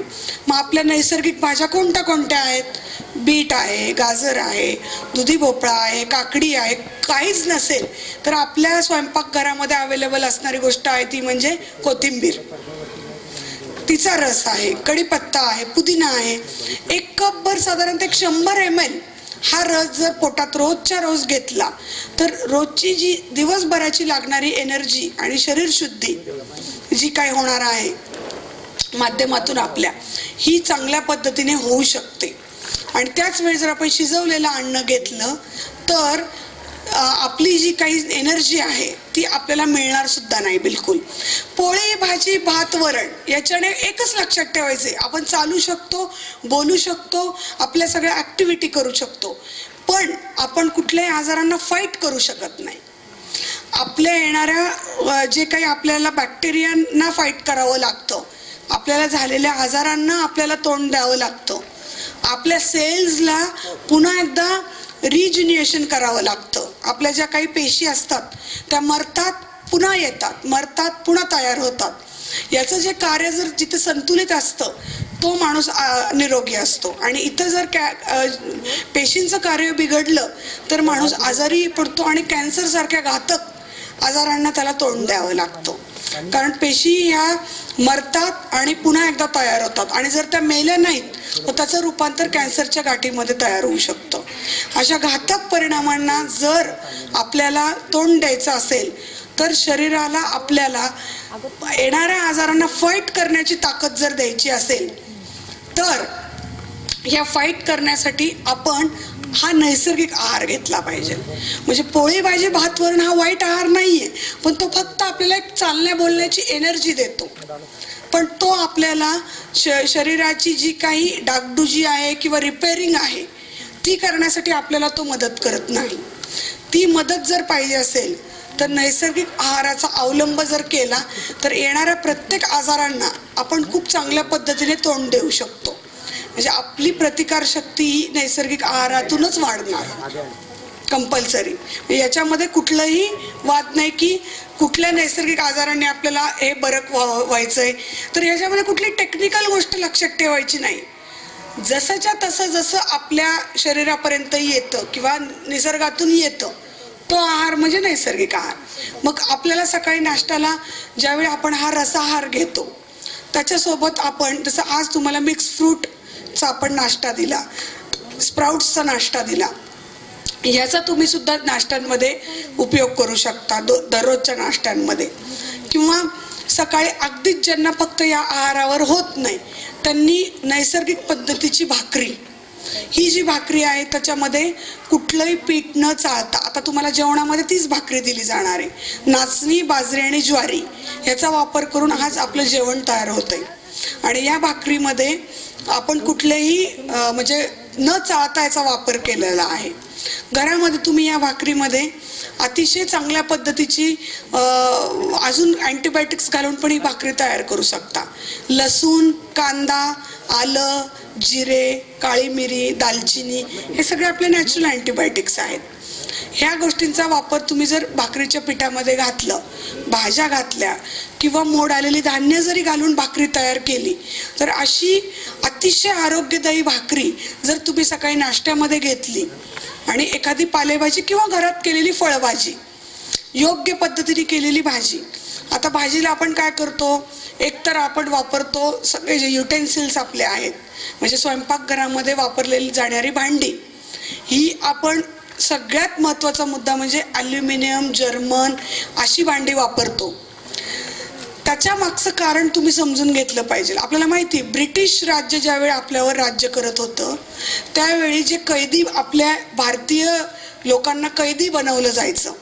Speaker 6: मग आपल्या नैसर्गिक भाज्या कोणत्या आहेत? बीट आहे, गाजर आहे, दुधी भोपळा आहे, काकडी आहे. काहीच नसेल तर आपल्या स्वयंपाकघरामध्ये अवेलेबल असणारी गोष्ट आहे ती म्हणजे कोथिंबीर, तिचा रस आहे, कढीपत्ता आहे, पुदिना आहे. 1 कपभर साधारणतः 100 ml हा रस जर पोटात रोजच्या रोज घेतला तर रोजची जी दिवसभराची लागणारी एनर्जी आणि शरीर शुद्धी जी काय होणार आहे माध्यमातून आपल्या, ही चांगल्या पद्धतीने होऊ शकते. आणि त्याच वेळी जर आपण शिजवलेलं अन्न घेतलं तर आपली जी काही एनर्जी आहे ती आपल्याला मिळणार सुद्धा नाही बिलकुल. पोळी भाजी भात वरण याच्याने एकच लक्षात ठेवायचे, आपण चालू शकतो, बोलू शकतो, आपल्या सगळ्या ॲक्टिव्हिटी करू शकतो पण आपण कुठल्याही आजारांना फाईट करू शकत नाही. आपल्या येणाऱ्या जे काही आपल्याला बॅक्टेरियांना फाईट करावं लागतं, आपल्याला झालेल्या आजारांना आपल्याला तोंड द्यावं लागतं, आपल्या सेल्सला पुन्हा एकदा रिज्युनिएशन करावं लागतं. आपल्या ज्या काही पेशी असतात त्या मरतात, पुन्हा येतात, मरतात, पुन्हा तयार होतात. याचं जे कार्य जर जिथे संतुलित असतं तो माणूस निरोगी असतो आणि इथं जर पेशींचं कार्य बिघडलं तर माणूस आजारी पडतो आणि कॅन्सरसारख्या घातक आजारांना त्याला तोंड द्यावं लागतं. कारण पेशी ह्या मरतात आणि पुन्हा एकदा तयार होतात आणि जर त्या मेल्या नाहीत तर त्याचं रूपांतर कॅन्सरच्या गाठीमध्ये तयार होऊ शकतं. अशा घातक परिणामांना जर आपल्याला तोंड द्यायचं असेल तर शरीराला आपल्याला येणाऱ्या आजारांना फाईट करण्याची ताकद जर द्यायची असेल तर ह्या फाईट करण्यासाठी आपण हा नैसर्गिक आहार घेतला पाहिजे. म्हणजे पोळी भाजी भात वरण हा वाईट आहार नाहीये पण तो फक्त आपल्याला एक चालण्या बोलण्याची एनर्जी देतो पण तो आपल्याला शरीराची जी काही डागडुजी आहे किंवा रिपेअरिंग आहे ती करण्यासाठी आपल्याला तो मदत करत नाही. ती मदत जर पाहिजे असेल तर नैसर्गिक आहाराचा अवलंब जर केला तर येणाऱ्या प्रत्येक आजारांना आपण खूप चांगल्या पद्धतीने तोंड देऊ शकतो. म्हणजे आपली प्रतिकारशक्ती ही नैसर्गिक आहारातूनच वाढणार कंपल्सरी. याच्यामध्ये कुठलंही वाद नाही की कुठल्या नैसर्गिक आजारांनी आपल्याला हे बरं व्हायचंय तर याच्यामध्ये कुठली टेक्निकल गोष्ट लक्षात ठेवायची नाही. जसंच्या तसं जसं आपल्या शरीरापर्यंत येतं किंवा निसर्गातून येतं तो आहार म्हणजे नैसर्गिक आहार. मग आपल्याला सकाळी नाश्त्याला ज्यावेळी आपण हा रसाहार घेतो त्याच्यासोबत आपण जसं आज तुम्हाला मिक्स फ्रूटचा आपण नाश्ता दिला, स्प्राउट्सचा नाश्ता दिला, ह्याचा तुम्ही सुद्धा नाश्त्यांमध्ये उपयोग करू शकता दररोजच्या नाश्त्यांमध्ये. किंवा सकाळी अगदीच ज्यांना फक्त या आहारावर होत नाही त्यांनी नैसर्गिक पद्धतीची भाकरी, ही जी भाकरी आहे त्याच्यामध्ये कुठलंही पीठ न चाळता, आता तुम्हाला जेवणामध्ये तीच भाकरी दिली जाणार आहे, नाचणी, बाजरी आणि ज्वारी ह्याचा वापर करून आज आपलं जेवण तयार होतंय. आणि या भाकरीमध्ये आपण कुठलेही म्हणजे न चाळता याचा वापर केलेला आहे. घरामध्ये तुम्ही या भाकरीमध्ये अतिशय चांगल्या पद्धतीची अजून अँटीबायोटिक्स घालून पण ही भाकरी तयार करू शकता. लसूण, कांदा, आलं, जिरे, काळी मिरी, दालचिनी हे सगळे आपले नॅचरल अँटीबायोटिक्स आहेत. ह्या गोष्टींचा वापर तुम्ही जर भाकरीच्या पिठामध्ये घातलं, भाज्या घातल्या किंवा मोड आलेली धान्य जरी घालून भाकरी तयार केली, तर अशी अतिशय आरोग्यदायी भाकरी जर तुम्ही सकाळी नाश्त्यामध्ये घेतली आणि एखादी पालेभाजी किंवा घरात केलेली फळभाजी, योग्य पद्धतीने केलेली भाजी. आता भाजीला आपण काय करतो, एकतर आपण वापरतो सगळे जे युटेन्सिल्स आपले आहेत, म्हणजे स्वयंपाकघरामध्ये वापरलेली जाणारी भांडी, ही आपण सगळ्यात महत्त्वाचा मुद्दा म्हणजे ॲल्युमिनियम, जर्मन अशी भांडी वापरतो. त्याच्या मागचं कारण तुम्ही समजून घेतलं पाहिजे. आपल्याला माहिती आहे, ब्रिटिश राज्य ज्यावेळी आपल्यावर राज्य करत होतं त्यावेळी जे कैदी, आपल्या भारतीय लोकांना कैदी बनवलं जायचं,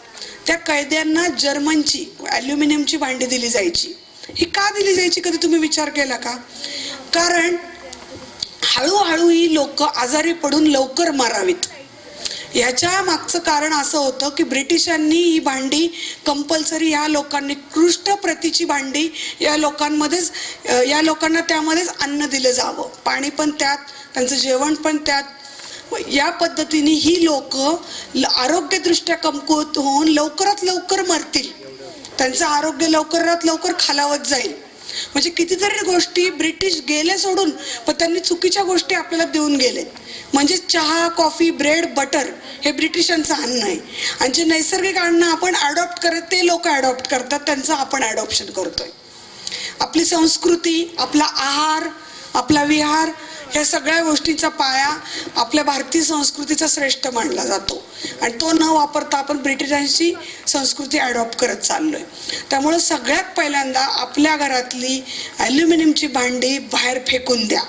Speaker 6: त्या कैद्यांना जर्मनची ॲल्युमिनियमची भांडी दिली जायची. ही का दिली जायची, कधी तुम्ही विचार केला का? कारण हळूहळू ही लोक आजारी पडून लवकर मारावीत. याच्या मागचं कारण असं होतं की ब्रिटिशांनी ही भांडी कंपल्सरी, या लोकांनी उत्कृष्ट प्रतीची भांडी या लोकांना त्यामध्येच अन्न दिलं जावं, पाणी पण त्यात, त्यांचं जेवण पण त्यात. या पद्धतीने ही लोक आरोग्यदृष्ट्या कमकुवत होऊन लवकरात लवकर मरतील, त्यांचं आरोग्य लवकरात लवकर खालावत जाईल. म्हणजे कितीतरी गोष्टी ब्रिटिश गेले सोडून, पण त्यांनी चुकीच्या गोष्टी आपल्याला देऊन गेले. म्हणजे चहा, कॉफी, ब्रेड, बटर हे ब्रिटिशांचं अन्न आहे, आणि जे नैसर्गिक अन्न आपण अडॉप्ट करत, ते लोक अडॉप्ट करतात, त्यांचं आपण अडॉप्शन करतोय. आपली संस्कृती, आपला आहार, आपला विहार, या सगळ्या गोष्टींचा पाया आपल्या भारतीय संस्कृतीचा श्रेष्ठ मानला जातो, आणि तो न वापरता आपण ब्रिटिशांची संस्कृती अडॉप्ट करत चाललोय. त्यामुळे सगळ्यात पहिल्यांदा आपल्या घरातली ॲल्युमिनियमची भांडी बाहेर फेकून द्या.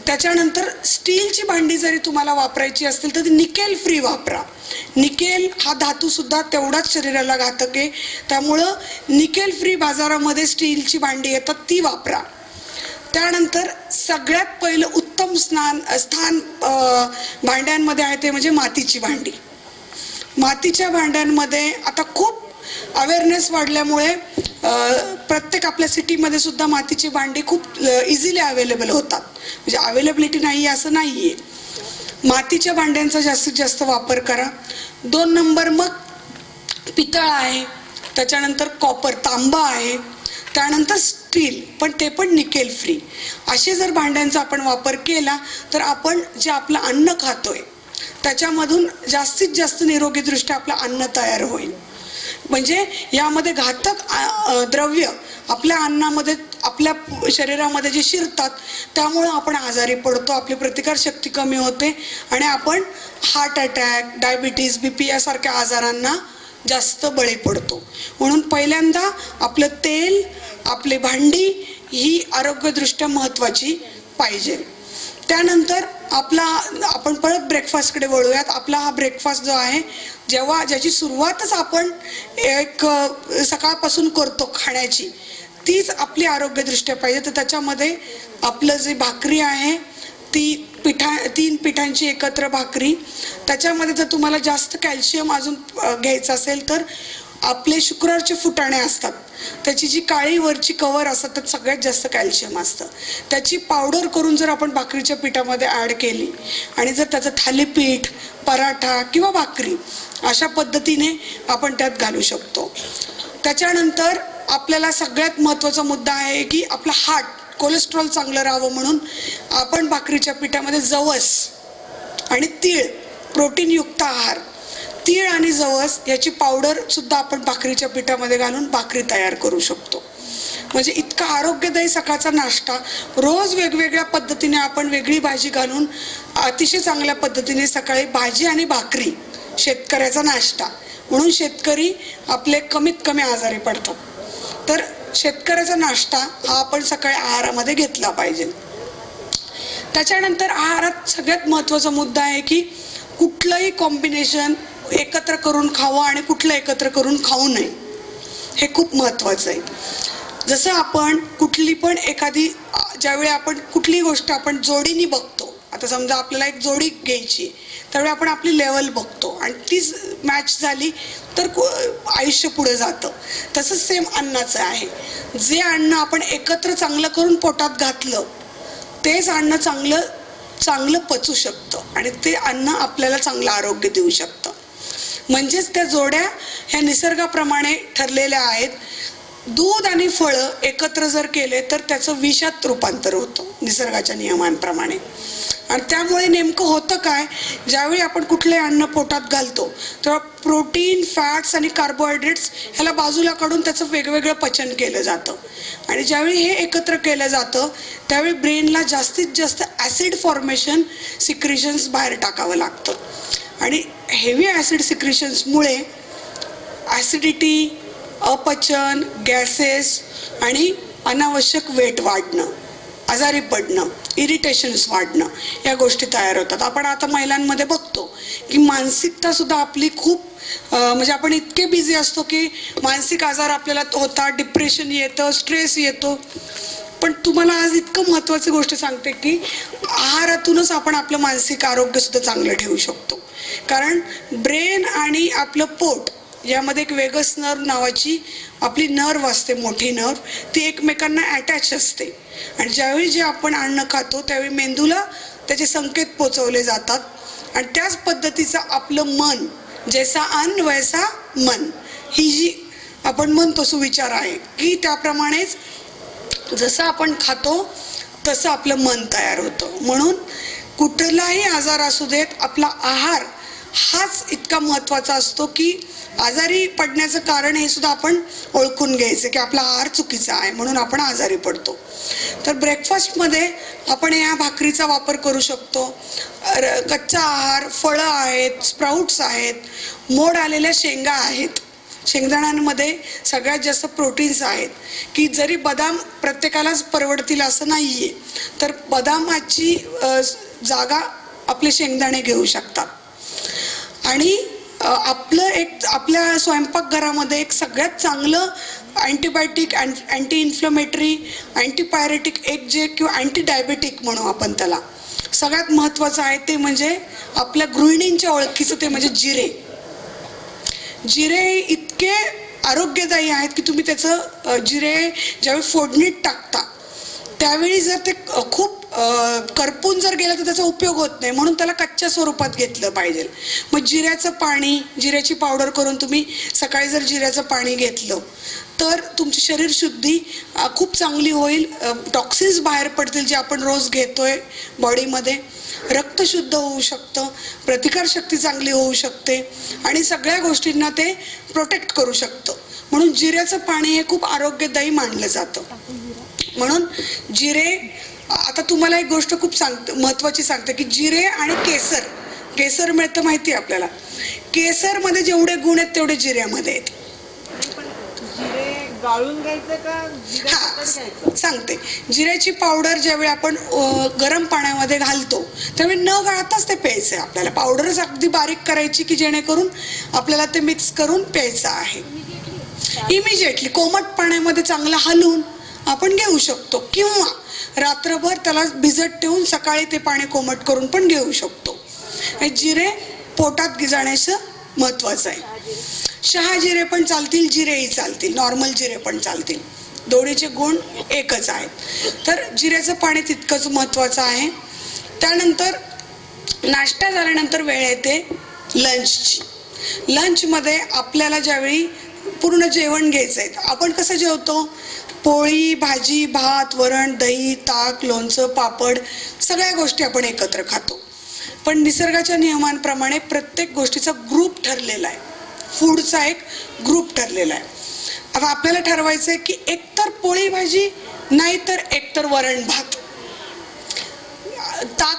Speaker 6: त्याच्यानंतर स्टीलची भांडी जरी तुम्हाला वापरायची असतील तर ती निकेल फ्री वापरा. निकेल हा धातू सुद्धा तेवढाच शरीराला घातक आहे, त्यामुळं निकेल फ्री बाजारामध्ये स्टीलची भांडी येतात, ती वापरा. त्यानंतर सगळ्यात पहिलं उत्तम स्थान भांड्यांमध्ये आहे ते म्हणजे मातीची भांडी. मातीच्या भांड्यांमध्ये आता खूप अवेअरनेस वाढल्यामुळे प्रत्येक आपल्या सिटीमध्ये सुद्धा मातीची भांडी खूप इझिली अवेलेबल होतात, म्हणजे अवेलेबिलिटी नाही असं नाही आहे. मातीच्या भांड्यांचा जास्तीत जास्त वापर करा. 2 नंबर मग पितळ आहे, त्याच्यानंतर कॉपर, तांबा आहे, त्यानंतर स्टील, पण ते पण निकेल फ्री. असे जर भांड्यांचा आपण वापर केला तर आपण जे आपलं अन्न खातोय त्याच्यामधून जास्तीत जास्त निरोगीदृष्ट्या आपलं अन्न तयार होईल. म्हणजे यामध्ये घातक द्रव्य आपल्या अन्नामध्ये, आपल्या शरीरामध्ये जे शिरतात, त्यामुळं आपण आजारी पडतो, आपली प्रतिकारशक्ती कमी होते आणि आपण हार्ट अटॅक, डायबिटीज, BP यासारख्या आजारांना जास्त बळी पडतो. म्हणून पहिल्यांदा आपलं तेल, आपली भांडी ही आरोग्यदृष्ट्या महत्त्वाची पाहिजे. त्यानंतर आपण परत ब्रेकफास्टकडे वळूयात. आपला हा ब्रेकफास्ट जो आहे, ज्याची सुरुवातच आपण एक सकाळपासून करतो खाण्याची, तीच आपली आरोग्यदृष्ट्या पाहिजे. तर त्याच्यामध्ये आपलं जे भाकरी आहे ती 3 पिठांची एकत्र भाकरी, त्याच्यामध्ये जर तुम्हाला जास्त कॅल्शियम अजून घ्यायचं असेल तर आपले शुक्रवारचे फुटाणे असतात, त्याची जी काळी वरची कवर असतात त्यात सगळ्यात जास्त कॅल्शियम असतं. त्याची पावडर करून जर आपण भाकरीच्या पिठामध्ये ॲड केली आणि जर त्याचं थालीपीठ, पराठा किंवा भाकरी अशा पद्धतीने आपण त्यात घालू शकतो. त्याच्यानंतर आपल्याला सगळ्यात महत्त्वाचा मुद्दा आहे की आपलं हार्ट, कोलेस्ट्रॉल चांगलं राहावं म्हणून आपण भाकरीच्या पिठामध्ये जवस आणि तीळ, प्रोटीनयुक्त आहार, तीळ आणि जवस याची पावडर सुद्धा आपण भाकरीच्या पिठामध्ये घालून भाकरी तयार करू शकतो. म्हणजे इतका आरोग्यदायी सकाळचा नाश्ता, रोज वेगवेगळ्या पद्धतीने आपण वेगळी भाजी घालून अतिशय चांगल्या पद्धतीने सकाळी भाजी आणि भाकरी, शेतकऱ्याचा नाश्ता म्हणून शेतकरी आपले कमीत कमी आजारी पडतात. तर शेतकऱ्याचा नाश्ता हा आपण सकाळी आहारामध्ये घेतला पाहिजे. त्याच्यानंतर आहारात सगळ्यात महत्त्वाचा मुद्दा आहे की कुठलंही कॉम्बिनेशन एकत्र करून खावं आणि कुठलं एकत्र करून खाऊ नये, हे खूप महत्त्वाचं आहे. जसं आपण कुठली पण ज्यावेळी आपण कुठली गोष्ट आपण जोडीने बघतो, आता समजा आपल्याला एक जोडी घ्यायची, त्यावेळी आपण आपली लेवल बघतो आणि तीच मॅच झाली तर आयुष्य पुढे जातं. तसंच सेम अन्नाचं आहे. जे अन्न आपण एकत्र चांगलं करून पोटात घातलं तेच अन्न चांगलं चांगलं पचू शकतं आणि ते अन्न आपल्याला चांगलं आरोग्य देऊ शकतं. म्हणजेच त्या जोड्या ह्या निसर्गाप्रमाणे ठरलेल्या आहेत. दूध आणि फळं एकत्र जर केले तर त्याचं विषात रूपांतर होतं निसर्गाच्या नियमांप्रमाणे. आणि त्यामुळे नेमकं होतं काय, ज्यावेळी आपण कुठले अन्न पोटात घालतो तेव्हा प्रोटीन, फॅट्स आणि कार्बोहायड्रेट्स ह्याला बाजूला काढून त्याचं वेगवेगळं पचन केलं जातं. आणि ज्यावेळी हे एकत्र केलं जातं त्यावेळी ब्रेनला जास्तीत जास्त ॲसिड फॉर्मेशन सिक्रिशन्स बाहेर टाकावं लागतं. आणि हेवी ॲसिड सिक्रिशन्समुळे ॲसिडिटी, अपचन, गॅसेस आणि अनावश्यक वेट वाढणं, आजारी पडणं, इरिटेशन्स वाढणं या गोष्टी तयार होतात. आपण आता महिलांमध्ये बघतो की मानसिकता सुद्धा आपली खूप म्हणजे आपण इतके बिझी असतो की मानसिक आजार आपल्याला होतात, डिप्रेशन येतं, स्ट्रेस येतो. पण तुम्हाला आज इतकं महत्त्वाची गोष्ट सांगते की आहारातूनच आपण आपलं मानसिक आरोग्य सुद्धा चांगलं ठेवू शकतो. कारण ब्रेन आणि आपलं पोट यामध्ये एक वेगस नर्व नावाची आपली नर्व असते, मोठी नर्व, ती एकमेकांना अटॅच असते. आणि ज्यावेळी जे आपण अन्न खातो त्यावेळी मेंदूला त्याचे संकेत पोचवले जातात. आणि त्याच पद्धतीचं आपलं मन, जैसा अन्न वैसा मन, ही जी आपण म्हणतो सुविचार आहे की त्याप्रमाणेच जसं आपण खातो तसं आपलं मन तयार होतं. म्हणून कुठलाही आजार असू देत, आपला आहार हाच इतका महत्त्वाचा असतो की आजारी पडण्याचं कारण हे सुद्धा आपण ओळखून घ्यायचं की आपला आहार चुकीचा आहे म्हणून आपण आजारी पडतो. तर ब्रेकफास्टमध्ये आपण या भाकरीचा वापर करू शकतो. कच्चा आहार, फळं आहेत, स्प्राउट्स आहेत, मोड आलेल्या शेंगा आहेत. शेंगदाण्यांमध्ये सगळ्यात जास्त प्रोटीन्स आहेत की जरी बदाम प्रत्येकालाच परवडतील असं नाही आहे, तर बदामाची जागा आपले शेंगदाणे घेऊ शकतात. आणि आपल्या स्वयंपाकघरामध्ये एक सगळ्यात चांगलं अँटीबायोटिक, अँटी इन्फ्लमेटरी, अँटीपायरेटिक एक जे किंवा अँटी डायबेटिक म्हणू आपण त्याला, सगळ्यात महत्त्वाचं आहे ते म्हणजे आपल्या गृहिणींच्या ओळखीचं ते म्हणजे जिरे. जिरे इतके आरोग्यदायी आहेत की तुम्ही त्याचं जिरे ज्यावेळी फोडणीत टाकता त्यावेळी जर ते खूप करपून जर गेलं तर त्याचा उपयोग होत नाही, म्हणून त्याला कच्च्या स्वरूपात घेतलं पाहिजे. मग जिऱ्याचं पाणी, जिऱ्याची पावडर करून तुम्ही सकाळी जर जिऱ्याचं पाणी घेतलं तर तुमची शरीर शुद्धी खूप चांगली होईल. टॉक्सिन्स बाहेर पडतील जे आपण रोज घेतोय बॉडीमध्ये. रक्त शुद्ध होऊ शकतं, प्रतिकारशक्ती चांगली होऊ शकते आणि सगळ्या गोष्टींना ते प्रोटेक्ट करू शकतं. म्हणून जिऱ्याचं पाणी हे खूप आरोग्यदायी मानलं जातं. म्हणून जिरे, आता तुम्हाला एक गोष्ट खूप महत्त्वाची सांगते की जिरे आणि केसर, केसर मिळतं माहिती आहे आपल्याला, केसरमध्ये जेवढे गुण आहेत तेवढे जिऱ्यामध्ये आहेत.
Speaker 7: गाळून घ्यायचं का?
Speaker 6: हा सांगते. जिऱ्याची पावडर ज्यावेळी आपण गरम पाण्यामध्ये घालतो त्यावेळी न गाळताच ते प्यायचं आहे. आपल्याला पावडरच अगदी बारीक करायची की जेणेकरून आपल्याला ते मिक्स करून प्यायचं आहे. इमिजिएटली कोमट पाण्यामध्ये चांगलं हलवून आपण घेऊ शकतो किंवा रात्रभर त्याला भिजत ठेवून सकाळी ते पाणी कोमट करून पण घेऊ शकतो. जिरे पोटात जाण्याचं महत्त्वाचं आहे. शहाजिरे पण चालतील, जिरेही चालतील, नॉर्मल जिरे पण चालतील, दोन्हीचे गुण एकच आहेत. तर जिऱ्याचं पाणी तितकंच महत्त्वाचं आहे. त्यानंतर नाश्ता झाल्यानंतर वेळ येते लंचची. लंचमध्ये आपल्याला ज्यावेळी पूर्ण जेवण घ्यायचं आहे, आपण कसं जेवतो, पोळी, भाजी, भात, वरण, दही, ताक, लोणचं, पापड, सगळ्या गोष्टी आपण एकत्र खातो. पण निसर्गाच्या नियमांप्रमाणे प्रत्येक गोष्टीचा ग्रुप ठरलेला आहे, फूडचा एक ग्रुप ठरलेला आहे. आता आपल्याला ठरवायचं आहे की एकतर पोळी भाजी, नाहीतर एकतर वरण भात. ताक,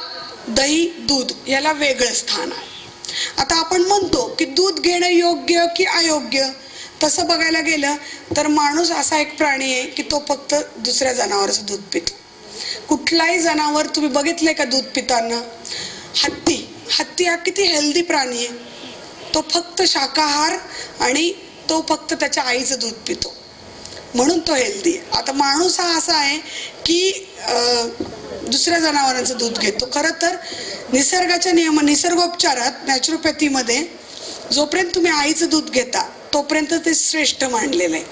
Speaker 6: दही, दूध याला वेगळं स्थान आहे. आता आपण म्हणतो की दूध घेणं योग्य की अयोग्य, तसं बघायला गेलं तर माणूस असा एक प्राणी आहे की तो फक्त दुसऱ्या जनावराचं दूध पितो. कुठलाही जनावर तुम्ही बघितलंय का दूध पिताना? हत्ती हा किती हेल्दी प्राणी आहे, तो फक्त शाकाहार आणि तो फक्त त्याच्या आईचं दूध पितो म्हणून तो हेल्दी आहे. आता माणूस हा असा आहे की दुसऱ्या जनावरांचं दूध घेतो. खरं तर निसर्गाच्या नियम, निसर्गोपचारात, नॅचरोपॅथीमध्ये जोपर्यंत तुम्ही आईचं दूध घेता तोपर्यंत ते श्रेष्ठ मानलेलं आहे.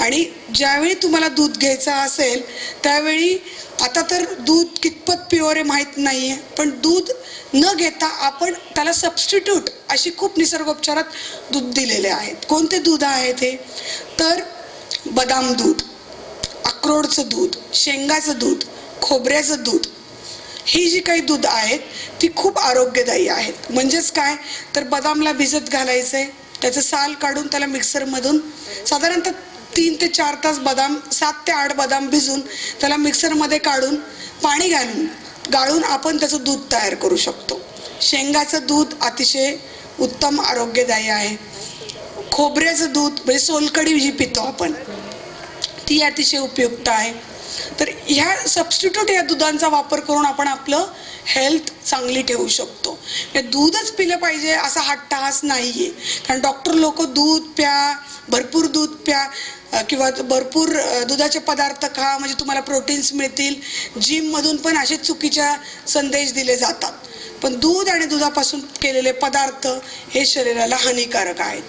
Speaker 6: आणि ज्यावेळी तुम्हाला दूध घ्यायचं असेल त्यावेळी, आता तर दूध कितपत प्युअर आहे माहीत नाही आहे, पण दूध न घेता आपण त्याला सबस्टिट्यूट अशी खूप निसर्गोपचारात दूध दिलेले आहेत. कोणते दूध आहे ते? तर बदाम दूध, अक्रोडचं दूध, शेंगाचं दूध, खोबऱ्याचं दूध, ही जी काही दूध आहेत ती खूप आरोग्यदायी आहेत. म्हणजेच काय, तर बदामला भिजत घालायचं आहे, त्याचं साल काढून त्याला मिक्सरमधून साधारणतः 3 ते 4 तास बदाम, 7 ते 8 बदाम भिजून त्याला मिक्सरमध्ये काढून पाणी घालून गाळून आपण त्याचं दूध तयार करू शकतो. शेंगाचं दूध अतिशय उत्तम आरोग्यदायी आहे. खोबऱ्याचं दूध म्हणजे सोलकढी जी पितो आपण, ती अतिशय उपयुक्त आहे. तर ह्या सबस्टिट्यूट या दुधांचा वापर करून आपण आपलं हेल्थ चांगली ठेवू शकतो. दूधच पिलं पाहिजे असा हट्टहास नाही आहे, कारण डॉक्टर लोक दूध प्या, भरपूर दूध प्या किंवा भरपूर दुधाचे पदार्थ खा म्हणजे तुम्हाला प्रोटीन्स मिळतील, जिममधून पण असे चुकीच्या संदेश दिले जातात. पण दूध आणि दुधापासून केलेले पदार्थ हे शरीराला हानिकारक आहेत.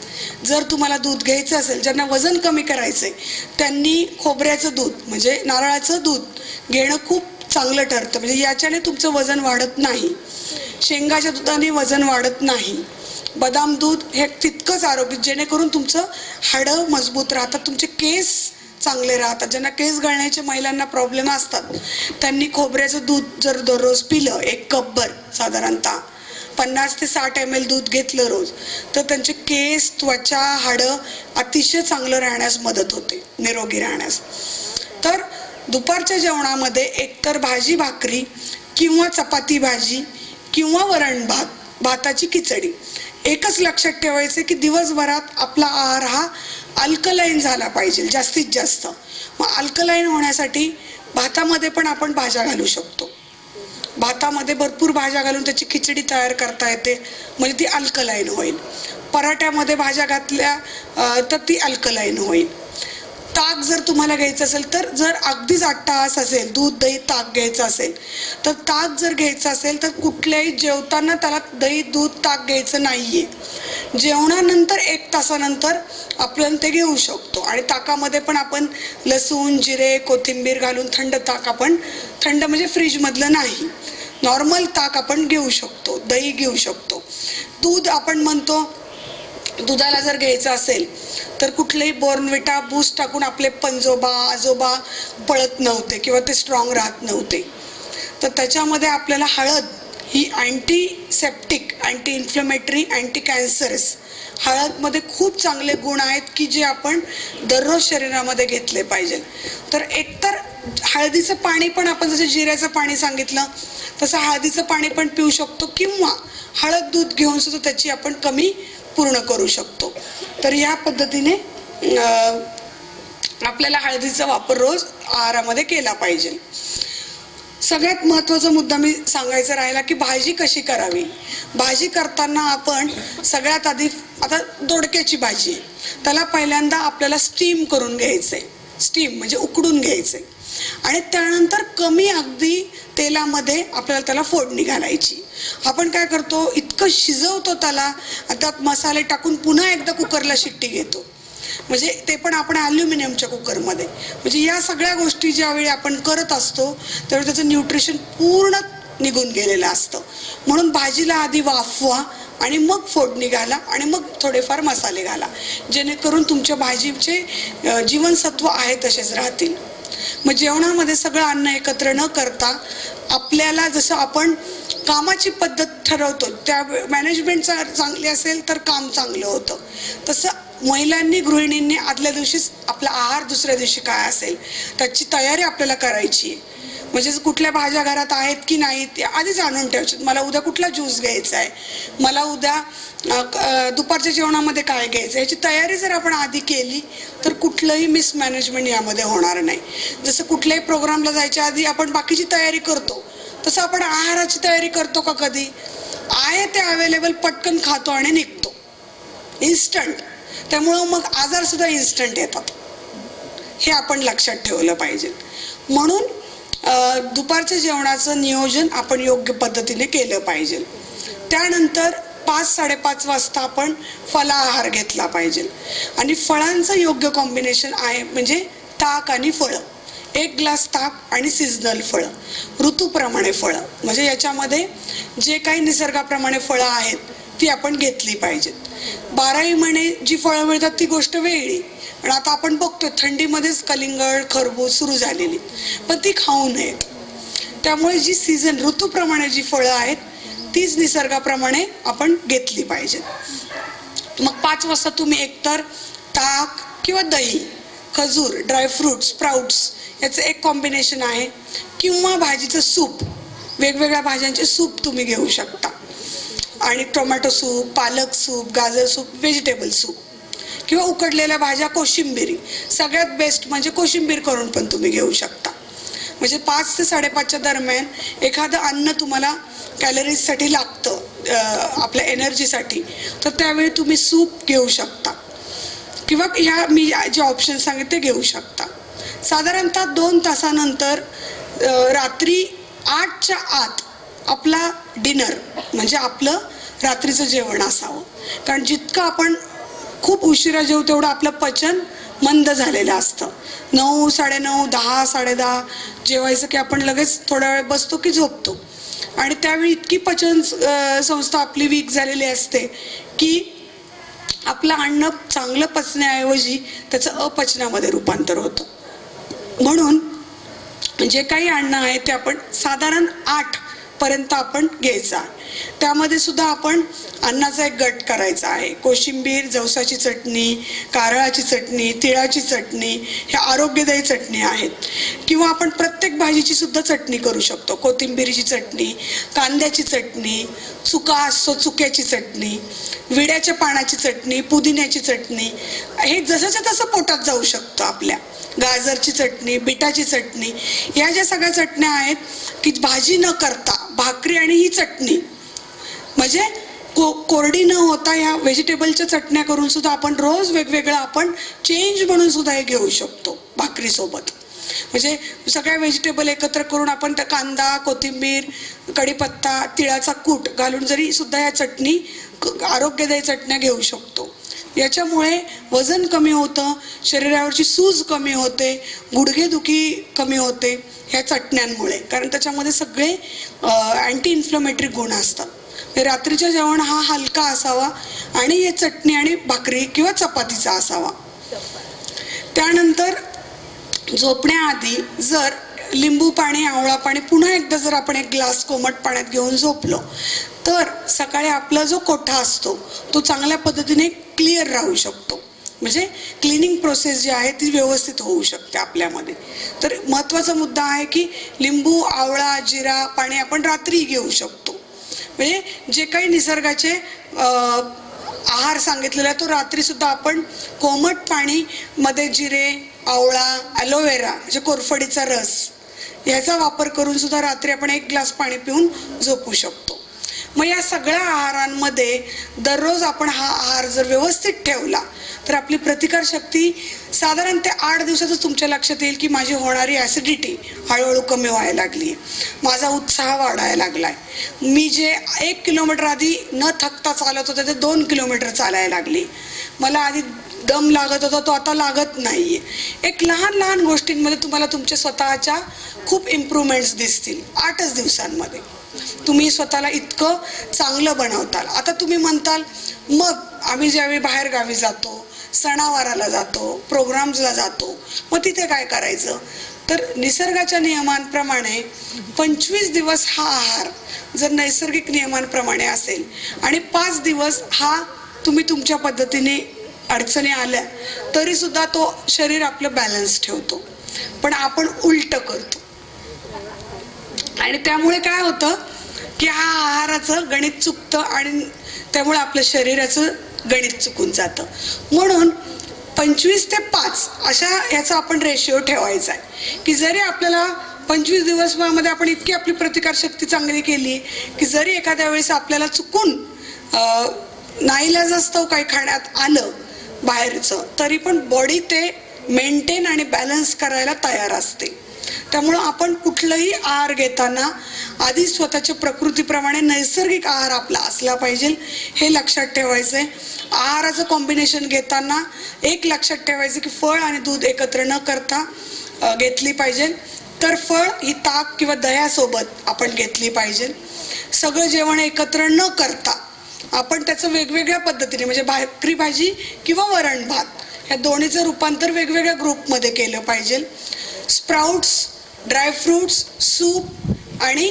Speaker 6: जर तुम्हाला दूध घ्यायचं असेल, ज्यांना वजन कमी करायचं आहे त्यांनी खोबऱ्याचं दूध म्हणजे नारळाचं दूध घेणं खूप चांगलं ठरतं. म्हणजे याच्याने तुमचं वजन वाढत नाही, शेंगाच्या दुधाने वजन वाढत नाही. बदाम दूध हे तितकंच आरोग्य, जेणेकरून तुमचं हाडं मजबूत राहतात, तुमचे केस चांगले राहतात. ज्यांना केस गळण्याचे महिलांना प्रॉब्लेम असतात त्यांनी खोबऱ्याचं दूध जर दररोज पिलं, 1 कपभर साधारणतः 50 ते 60 ml दूध घेतलं रोज, तर त्यांचे केस, त्वचा, हाडं अतिशय चांगलं राहण्यास मदत होते, निरोगी राहण्यास. तर दुपारच्या जेवणामध्ये एकतर भाजी भाकरी किंवा चपाती भाजी किंवा वरण भात, भाताची खिचडी. एकच लक्षात ठेवायचं की दिवसभरात आपला आहार हा अल्कलाईन झाला पाहिजे जास्तीत जास्त. मग अल्कलाईन होण्यासाठी भातामध्ये पण आपण भाज्या घालू शकतो. भातामध्ये भरपूर भाज्या घालून त्याची खिचडी तयार करता येते, म्हणजे ती अल्कलाईन होईल. पराठ्यामध्ये भाज्या घातल्या तर ती अल्कलाईन होईल. ताक जर तुम्हाला घ्यायचं असेल, तर जर अगदीच अट्टहास असेल, दूध दही ताक घ्यायचं असेल, तर ताक जर घ्यायचं असेल तर कुठल्याही जेवताना त्याला दही दूध ताक घ्यायचं नाहीये. जेवणानंतर 1 तासानंतर आपण ते घेऊ शकतो. आणि ताकामध्ये पण आपण लसूण, जिरे, कोथिंबीर घालून थंड ताक, आपण थंड म्हणजे फ्रीजमधलं नाही, नॉर्मल ताक आपण घेऊ शकतो. दही घेऊ शकतो. दूध आपण म्हणतो, दुधाला जर घ्यायचं असेल तर कुठलेही बॉर्नविटा, बूस्ट टाकून आपले पणजोबा आजोबा पळत नव्हते किंवा ते स्ट्रॉंग राहत नव्हते. तर त्याच्यामध्ये आपल्याला हळद ही antiseptic, anti inflammatory, anti cancerous, हळदमध्ये खूप चांगले गुण आहेत की जे आपण दररोज शरीरामध्ये घेतले पाहिजे. तर एकतर हळदीचं पाणी पण आपण जसं जिऱ्याचं पाणी सांगितलं तसं हळदीचं पाणी पण पिऊ शकतो, किंवा हळद दूध घेऊन सुद्धा त्याची आपण कमी पूर्ण करू शकतो. तर या पद्धतीने आपल्याला हळदीचा वापर रोज आहारामध्ये केला पाहिजे. सगळ्यात महत्त्वाचा मुद्दा मी सांगायचा राहिला की भाजी कशी करावी. भाजी करताना आपण सगळ्यात आधी, आता दोडक्याची भाजी, त्याला पहिल्यांदा आपल्याला स्टीम करून घ्यायचंय. स्टीम म्हणजे उकडून घ्यायचंय आणि त्यानंतर कमी अगदी तेलामध्ये आपल्याला त्याला फोडणी घालायची. आपण काय करतो, इतकं शिजवतो त्याला, त्यात मसाले टाकून पुन्हा एकदा कुकरला शिट्टी घेतो, म्हणजे ते पण आपण ॲल्युमिनियमच्या कुकरमध्ये. म्हणजे या सगळ्या गोष्टी ज्यावेळी आपण करत असतो त्यावेळी त्याचं न्यूट्रिशन पूर्ण निघून गेलेलं असतं. म्हणून भाजीला आधी वाफवा आणि मग फोडणी घाला आणि मग थोडेफार मसाले घाला, जेणेकरून तुमच्या भाजीचे जीवनसत्व आहे तसेच राहतील. मग जेवणामध्ये सगळं अन्न एकत्र न करता आपल्याला जसं आपण कामाची पद्धत ठरवतो, त्या मॅनेजमेंट चांगली असेल तर काम चांगलं होतं, तसं महिलांनी, गृहिणींनी आदल्या दिवशीच आपला आहार दुसऱ्या दिवशी काय असेल त्याची तयारी आपल्याला करायची आहे. म्हणजे कुठल्या भाज्या घरात आहेत की नाही ते आधीच आणून ठेवायचे. मला उद्या कुठला ज्यूस घ्यायचा आहे, मला उद्या दुपारच्या जेवणामध्ये काय घ्यायचं, याची तयारी जर आपण आधी केली तर कुठलंही मिसमॅनेजमेंट यामध्ये होणार नाही. जसं कुठल्याही प्रोग्रामला जायच्या आधी आपण बाकीची तयारी करतो, तसं आपण आहाराची तयारी करतो का कधी? आहे ते अवेलेबल पटकन खातो आणि निघतो, इन्स्टंट. त्यामुळं मग आजारसुद्धा इन्स्टंट येतात, हे आपण लक्षात ठेवलं पाहिजे. म्हणून दुपारच्या जेवणाचं नियोजन आपण योग्य पद्धतीने केलं पाहिजे. त्यानंतर 5-5:30 वाजता आपण फलाहार घेतला पाहिजे. आणि फळांचं योग्य कॉम्बिनेशन आहे म्हणजे ताक आणि फळं. 1 ग्लास ताक आणि सिजनल फळं, ऋतूप्रमाणे फळं, म्हणजे याच्यामध्ये जे काही निसर्गाप्रमाणे फळं आहेत ती आपण घेतली पाहिजेत. 12ही महिने जी फळं मिळतात ती गोष्ट वेगळी, पण आता आपण बघतोय थंडीमध्येच कलिंगड, खरबूज सुरू झालेली, पण ती खाऊ नयेत. त्यामुळे जी सीझन ऋतूप्रमाणे जी फळं आहेत तीच निसर्गाप्रमाणे आपण घेतली पाहिजेत. मग 5 वाजता तुम्ही एकतर ताक किंवा दही, खजूर, ड्रायफ्रूट, स्प्राउट्स याचं एक कॉम्बिनेशन आहे, किंवा भाजीचं सूप, वेगवेगळ्या भाज्यांचे सूप तुम्ही घेऊ शकता. आणि टोमॅटो सूप, पालक सूप, गाजर सूप, व्हेजिटेबल सूप, किंवा उकडलेल्या भाज्या, कोशिंबिरी. सगळ्यात बेस्ट म्हणजे कोशिंबीर करून पण तुम्ही घेऊ शकता. म्हणजे 5 ते 5:30च्या दरम्यान एखादं अन्न तुम्हाला कॅलरीजसाठी लागतं आपल्या एनर्जीसाठी, तर त्यावेळी तुम्ही सूप घेऊ शकता, किंवा ह्या मी जे ऑप्शन सांगितले ते घेऊ शकता. साधारणतः 2 तासानंतर रात्री 8च्या आत आपला डिनर म्हणजे आपलं रात्रीचं जेवण असावं. कारण जितकं आपण खूप उशिरा जेवू तेवढं आपलं पचन मंद झालेलं असतं. 9, 9:30, 10, 10:30 जेवायचं की आपण लगेच थोडा वेळ बसतो की झोपतो, आणि त्यावेळी इतकी पचन संस्था आपली वीक झालेली असते की आपलं अन्न चांगलं पचण्याऐवजी त्याचं अपचनामध्ये रूपांतर होतं. म्हणून जे काही अन्न आहे ते आपण साधारण 8 पर्यंत आपण घ्यायचा. त्यामध्ये सुद्धा आपण अन्नाचा एक गट करायचा आहे. कोशिंबीर, जवसाची चटणी, कारळाची चटणी, तिळाची चटणी, ह्या आरोग्यदायी चटणी आहेत. किंवा आपण प्रत्येक भाजीची सुद्धा चटणी करू शकतो. कोथिंबीरीची चटणी, कांद्याची चटणी, चुका असतो चुक्याची चटणी, विड्याच्या पानाची चटणी, पुदिन्याची चटणी, हे जसंच्या तसं पोटात जाऊ शकतं आपल्या. गाजरची चटणी, बिटाची चटणी, या ज्या सगळ्या चटण्या आहेत की भाजी न करता भाकरी आणि ही चटणी, म्हणजे कोरडी न होता ह्या व्हेजिटेबलच्या चटण्या करून सुद्धा आपण रोज वेगवेगळं आपण चेंज म्हणून सुद्धा हे घेऊ शकतो भाकरीसोबत. म्हणजे सगळ्या व्हेजिटेबल एकत्र करून आपण त्या कांदा, कोथिंबीर, कढीपत्ता, तिळाचा कूट घालून जरी सुद्धा या चटणी, आरोग्यदायी चटण्या घेऊ शकतो. याच्यामुळे वजन कमी होतं, शरीरावरची सूज कमी होते, गुडघेदुखी कमी होते ह्या चटण्यांमुळे, कारण त्याच्यामध्ये सगळे अँटी इन्फ्लमेटरी गुण असतात. रात्रीचं जेवण हा हलका असावा आणि हे चटणी आणि भाकरी किंवा चपातीचा असावा. त्यानंतर झोपण्याआधी जर लिंबू पाणी, आवळा पाणी पुन्हा एकदा जर आपण 1 ग्लास कोमट पाण्यात घेऊन झोपलो तर सकाळी आपला जो कोठा असतो तो चांगल्या पद्धतीने क्लिअर राहू शकतो. म्हणजे क्लिनिंग प्रोसेस जी आहे ती व्यवस्थित होऊ शकते आपल्यामध्ये. तर महत्त्वाचा मुद्दा आहे की लिंबू, आवळा, जिरा पाणी आपण रात्री घेऊ शकतो. म्हणजे जे काही निसर्गाचे आहार सांगितलेला आहे तो रात्री सुद्धा आपण कोमट पाणी मध्ये जिरे, आवळा, ॲलोवेरा म्हणजे कोरफडीचा रस याचा वापर करून सुद्धा रात्री आपण 1 ग्लास पाणी पिऊन झोपू शकतो. मग या सगळ्या आहारांमध्ये दररोज आपण हा आहार जर व्यवस्थित ठेवला तर आपली प्रतिकारशक्ती साधारण ते 8 दिवसातच तुमच्या लक्षात येईल की माझी होणारी ॲसिडिटी हळूहळू कमी व्हायला लागली आहे, माझा उत्साह वाढायला लागला आहे, मी जे 1 किलोमीटर आधी न थकता चालत होते ते 2 किलोमीटर चालायला लागली, मला आधी दम लागत होता तो आता लागत नाही आहे. एक लहान लहान गोष्टींमध्ये तुम्हाला तुमच्या स्वतःच्या खूप इम्प्रूव्हमेंट्स दिसतील 8च दिवसांमध्ये. तुम्ही स्वतःला इतकं चांगलं बनवताल. आता तुम्ही म्हणताल मग आम्ही ज्यावेळी बाहेर गावी जातो, सणावाराला जातो, प्रोग्राम्सला जातो, मग तिथे काय करायचं? तर निसर्गाच्या नियमांप्रमाणे 25 दिवस हा आहार जर नैसर्गिक नियमांप्रमाणे असेल आणि 5 दिवस हा तुम्ही तुमच्या पद्धतीने अडचणी आल्या तरी सुद्धा तो शरीर आपलं बॅलन्स ठेवतो. पण आपण उलट करतो आणि त्यामुळे काय होतं की हा आहाराचं गणित चुकतं आणि त्यामुळे आपल्या शरीराचं गणित चुकून जातं. म्हणून 25 ते 5 अशा याचा आपण रेशिओ ठेवायचा आहे की जरी आपल्याला 25 दिवसामध्ये आपण इतकी आपली प्रतिकारशक्ती चांगली केली की जरी एखाद्या वेळेस आपल्याला चुकून नाईलाजास्तव काही खाण्यात आलं बाहेरचं तरी पण बॉडी ते मेंटेन आणि बॅलन्स करायला तयार असते. त्यामुळं आपण कुठलंही आहार घेताना आधी स्वतःच्या प्रकृतीप्रमाणे नैसर्गिक आहार आपला असला पाहिजे हे लक्षात ठेवायचं आहे. आहाराचं कॉम्बिनेशन घेताना एक लक्षात ठेवायचं की फळ आणि दूध एकत्र न करता घेतली पाहिजे. तर फळ ही ताक किंवा दह्यासोबत आपण घेतली पाहिजे. सगळं जेवण एकत्र न करता आपण त्याचं वेगवेगळ्या पद्धतीने म्हणजे भाकरी भाजी किंवा वरण भात ह्या दोन्हीचं रूपांतर वेगवेगळ्या ग्रुपमध्ये केलं पाहिजे. स्प्राउट्स, ड्रायफ्रूट्स, सूप आणि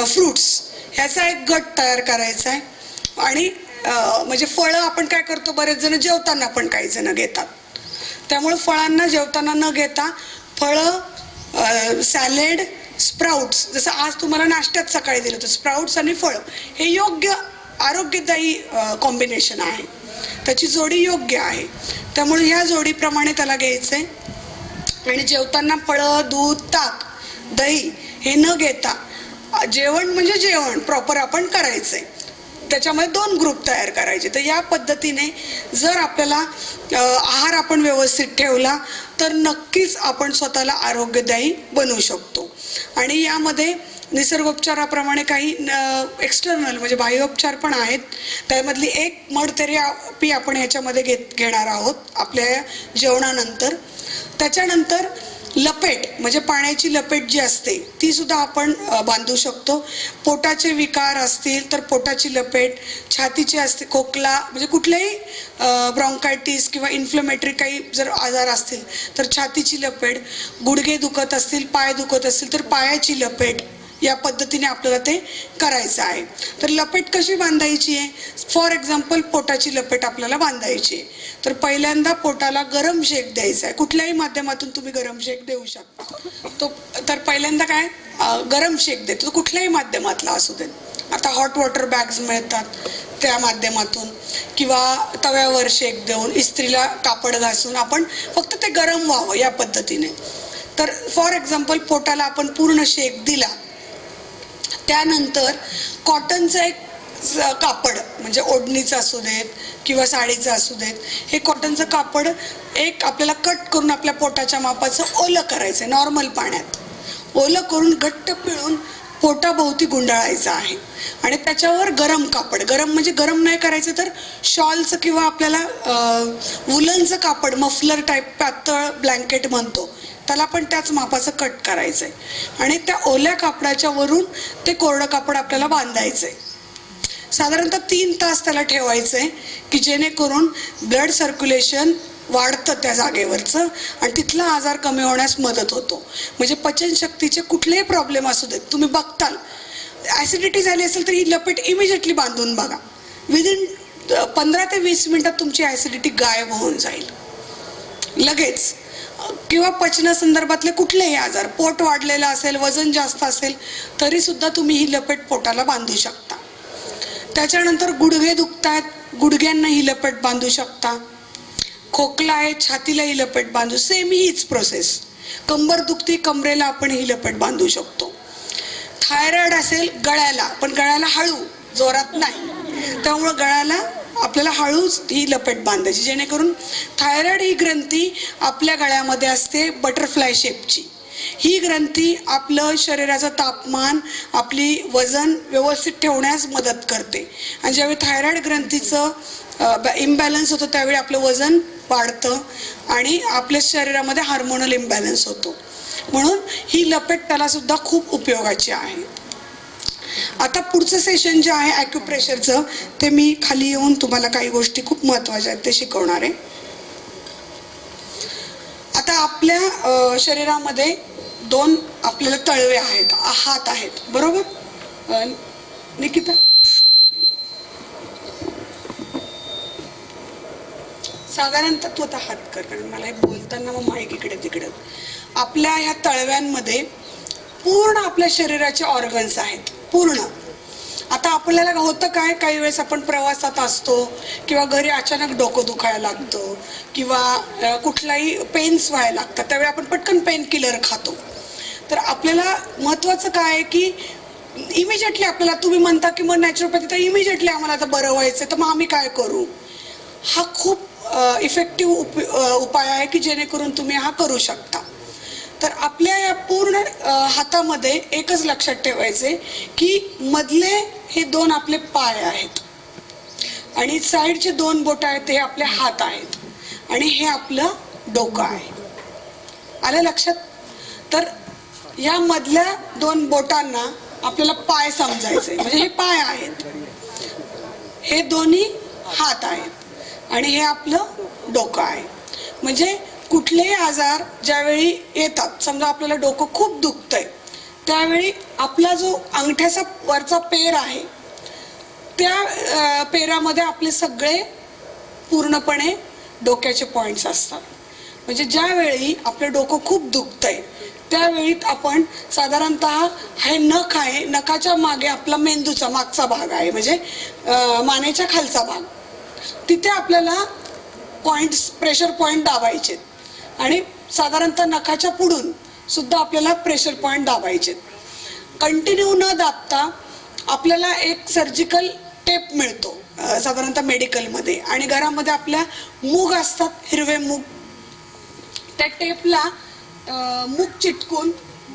Speaker 6: फ्रूट्स ह्याचा एक गट तयार करायचा आहे. आणि म्हणजे फळं आपण काय करतो, बरेच जण जेवताना पण काही जण घेतात. त्यामुळे फळांना जेवताना न घेता फळं, सॅलेड, स्प्राउट्स, जसं आज तुम्हाला नाश्त्यात सकाळी दिलं होतं, स्प्राउट्स आणि फळं हे योग्य आरोग्यदायी कॉम्बिनेशन आहे. त्याची जोडी योग्य आहे. त्यामुळे ह्या जोडीप्रमाणे त्याला घ्यायचं आहे. आणि जेवताना फळं, दूध, ताक, दही हे न घेता जेवण म्हणजे जेवण प्रॉपर आपण करायचं आहे. त्याच्यामध्ये 2 ग्रुप तयार करायचे. तर या पद्धतीने जर आपल्याला आहार आपण व्यवस्थित ठेवला तर नक्कीच आपण स्वतःला आरोग्यदायी बनवू शकतो. आणि यामध्ये निसर्गोपचाराप्रमाणे काही एक्सटर्नल म्हणजे बाह्योपचार पण आहेत. त्यामधली एक मड थेरपी आपण ह्याच्यामध्ये घेणार आहोत आपल्या जेवणानंतर. त्याच्यानंतर लपेट म्हणजे पाण्याची लपेट जी असते ती सुद्धा आपण बांधू शकतो. पोटाचे विकार असतील तर पोटाची लपेट, छातीचे असते, खोकला म्हणजे कुठलेही ब्रॉन्कायटिस किंवा इन्फ्लमेटरी काही जर आजार असतील तर छातीची लपेट, गुडघे दुखत असतील, पाय दुखत असतील तर पायाची लपेट, या पद्धतीने आपल्याला ते करायचं आहे. तर लपेट कशी बांधायची आहे, फॉर एक्झाम्पल पोटाची लपेट आपल्याला बांधायची आहे. तर पहिल्यांदा पोटाला गरम शेक द्यायचा आहे. कुठल्याही माध्यमातून तुम्ही गरम शेक देऊ शकता. तर पहिल्यांदा काय गरम शेक देतो, कुठल्याही माध्यमातला असू देत. आता हॉट वॉटर बॅग्स मिळतात त्या माध्यमातून किंवा तव्यावर शेक देऊन इस्त्रीला कापड घासून आपण फक्त ते गरम व्हावं या पद्धतीने. तर फॉर एक्झाम्पल पोटाला आपण पूर्ण शेक दिला. त्यानंतर कॉटनचं एक कापड म्हणजे ओढणीचं असू देत किंवा साडीचं असू देत, हे कॉटनचं कापड एक आपल्याला कट करून आपल्या पोटाच्या मापाचं ओलं करायचं आहे. नॉर्मल पाण्यात ओलं करून घट्ट पिळून पोटाभोवती गुंडाळायचं आहे. आणि त्याच्यावर गरम कापड, गरम म्हणजे गरम नाही करायचं तर शॉलचं किंवा आपल्याला वुलनचं कापड, मफलर टाईप पातळ ब्लँकेट म्हणतो त्याला पण त्याच मापाचं कट करायचं आहे. आणि त्या ओल्या कापडाच्या वरून ते कोरडं कापड आपल्याला बांधायचं आहे. साधारणतः 3 तास त्याला ठेवायचं आहे की जेणेकरून ब्लड सर्क्युलेशन वाढतं त्या जागेवरचं आणि तिथला आजार कमी होण्यास मदत होतो. म्हणजे पचनशक्तीचे कुठलेही प्रॉब्लेम असू देत, तुम्ही बघताल ॲसिडिटी झाली असेल तर ही लपेट इमिजिएटली बांधून बघा. विदिन 15 ते 20 मिनिटात तुमची ॲसिडिटी गायब होऊन जाईल लगेच. किंवा पचनासंदर्भातले कुठलेही आजार, पोट वाढलेलं असेल, वजन जास्त असेल तरी सुद्धा तुम्ही ही लपेट पोटाला बांधू शकता. त्याच्यानंतर गुडघे दुखतायत, गुडघ्यांना ही लपेट बांधू शकता. खोकला आहे, छातीला ही लपेट बांधू, सेम हीच प्रोसेस. कंबर दुखती, कमरेला आपण ही लपेट बांधू शकतो. थायरॉइड असेल गळ्याला, पण गळ्याला हळू, जोरात नाही, त्यामुळं गळ्याला आपल्याला हळूच ही लपेट बांधायची जेणेकरून थायरॉइड ही ग्रंथी आपल्या गळ्यामध्ये असते बटरफ्लाय शेपची. ही ग्रंथी आपलं शरीराचं तापमान, आपली वजन व्यवस्थित ठेवण्यास मदत करते. आणि ज्यावेळी थायरॉइड ग्रंथीचं इम्बॅलन्स होतं त्यावेळी आपलं वजन वाढतं आणि आपल्या शरीरामध्ये हार्मोनल इम्बॅलन्स होतो. म्हणून ही लपेट त्याला सुद्धा खूप उपयोगाची आहे. आता पुढचं सेशन जे आहे ॲक्युप्रेशरचं ते मी खाली येऊन तुम्हाला काही गोष्टी खूप महत्त्वाच्या आहेत ते शिकवणार आहे. आता आपल्या शरीरामध्ये 2 आपल्याला तळवे आहेत, हात आहेत, बरोबर निकिता? साधारणतः तू आता हात कर कारण मला हे बोलताना मग माईक इकडे तिकडे. आपल्या ह्या तळव्यांमध्ये पूर्ण आपल्या शरीराचे ऑर्गन्स आहेत पूर्ण. आता आपल्याला होतं काय, काही वेळेस आपण प्रवासात असतो किंवा घरी अचानक डोकं दुखायला लागतं किंवा कुठलाही पेन्स व्हायला लागतात त्यावेळी आपण पटकन पेन किलर खातो. तर आपल्याला महत्त्वाचं काय आहे की इमिजिएटली आपल्याला, तुम्ही म्हणता की मग नॅचरोपॅथी तर इमिजिएटली आम्हाला आता बरं व्हायचं तर मग आम्ही काय करू. हा खूप इफेक्टिव्ह उपाय आहे की जेणेकरून तुम्ही हा करू शकता. तर आपल्या या पूर्ण हातामध्ये एकच लक्षात ठेवायचे की मधले हे 2 आपले पाय आहेत आणि साईडचे 2 बोट आहेत ते आपले हात आहेत आणि हे आपलं डोकं आहे. आलं लक्षात? तर या मधल्या 2 बोटांना आपल्याला पाय समजायचे, म्हणजे हे पाय आहेत, हे दोन्ही हात आहेत आणि हे आपलं डोकं आहे. म्हणजे कुठलेही आजार ज्यावेळी येतात, समजा आपल्याला डोकं खूप दुखतंय, त्यावेळी आपला जो अंगठ्याचा वरचा पेर आहे त्या पेरामध्ये आपले सगळे पूर्णपणे डोक्याचे पॉइंट्स असतात. म्हणजे ज्यावेळी आपलं डोकं खूप दुखतंय त्यावेळी आपण साधारणतः हे नख आहे, नखाच्या मागे आपला मेंदूचा मागचा भाग आहे, म्हणजे मानेच्या खालचा भाग, तिथे आपल्याला पॉइंट्स, प्रेशर पॉइंट दाबायचे आणि साधारणतः नखाच्या पुढून सुद्धा आपल्याला प्रेशर पॉइंट दाबायचे. कंटिन्यू न दाबता आपल्याला एक सर्जिकल टेप मिळतो साधारणतः मेडिकलमध्ये, आणि घरामध्ये आपल्या मूग असतात, हिरवे मूग, त्या टेपला मूग चिटकून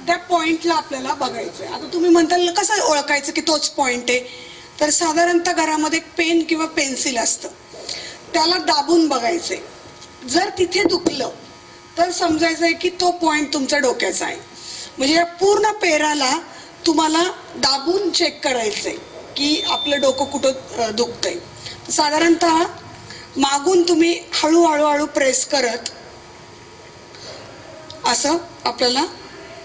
Speaker 6: त्या पॉइंटला आपल्याला बघायचं आहे. आता तुम्ही म्हणताल कसं ओळखायचं की तोच पॉइंट आहे? तर साधारणतः घरामध्ये एक पेन किंवा पेन्सिल असतं, त्याला दाबून बघायचंय. जर तिथे दुखलं तर समजायचं आहे की तो पॉइंट तुमच्या डोक्याचा आहे. म्हणजे या पूर्ण पेराला तुम्हाला दाबून चेक करायचंय की आपलं डोकं कुठं दुखतंय. साधारणतः मागून तुम्ही हळूहळू प्रेस करत असं आपल्याला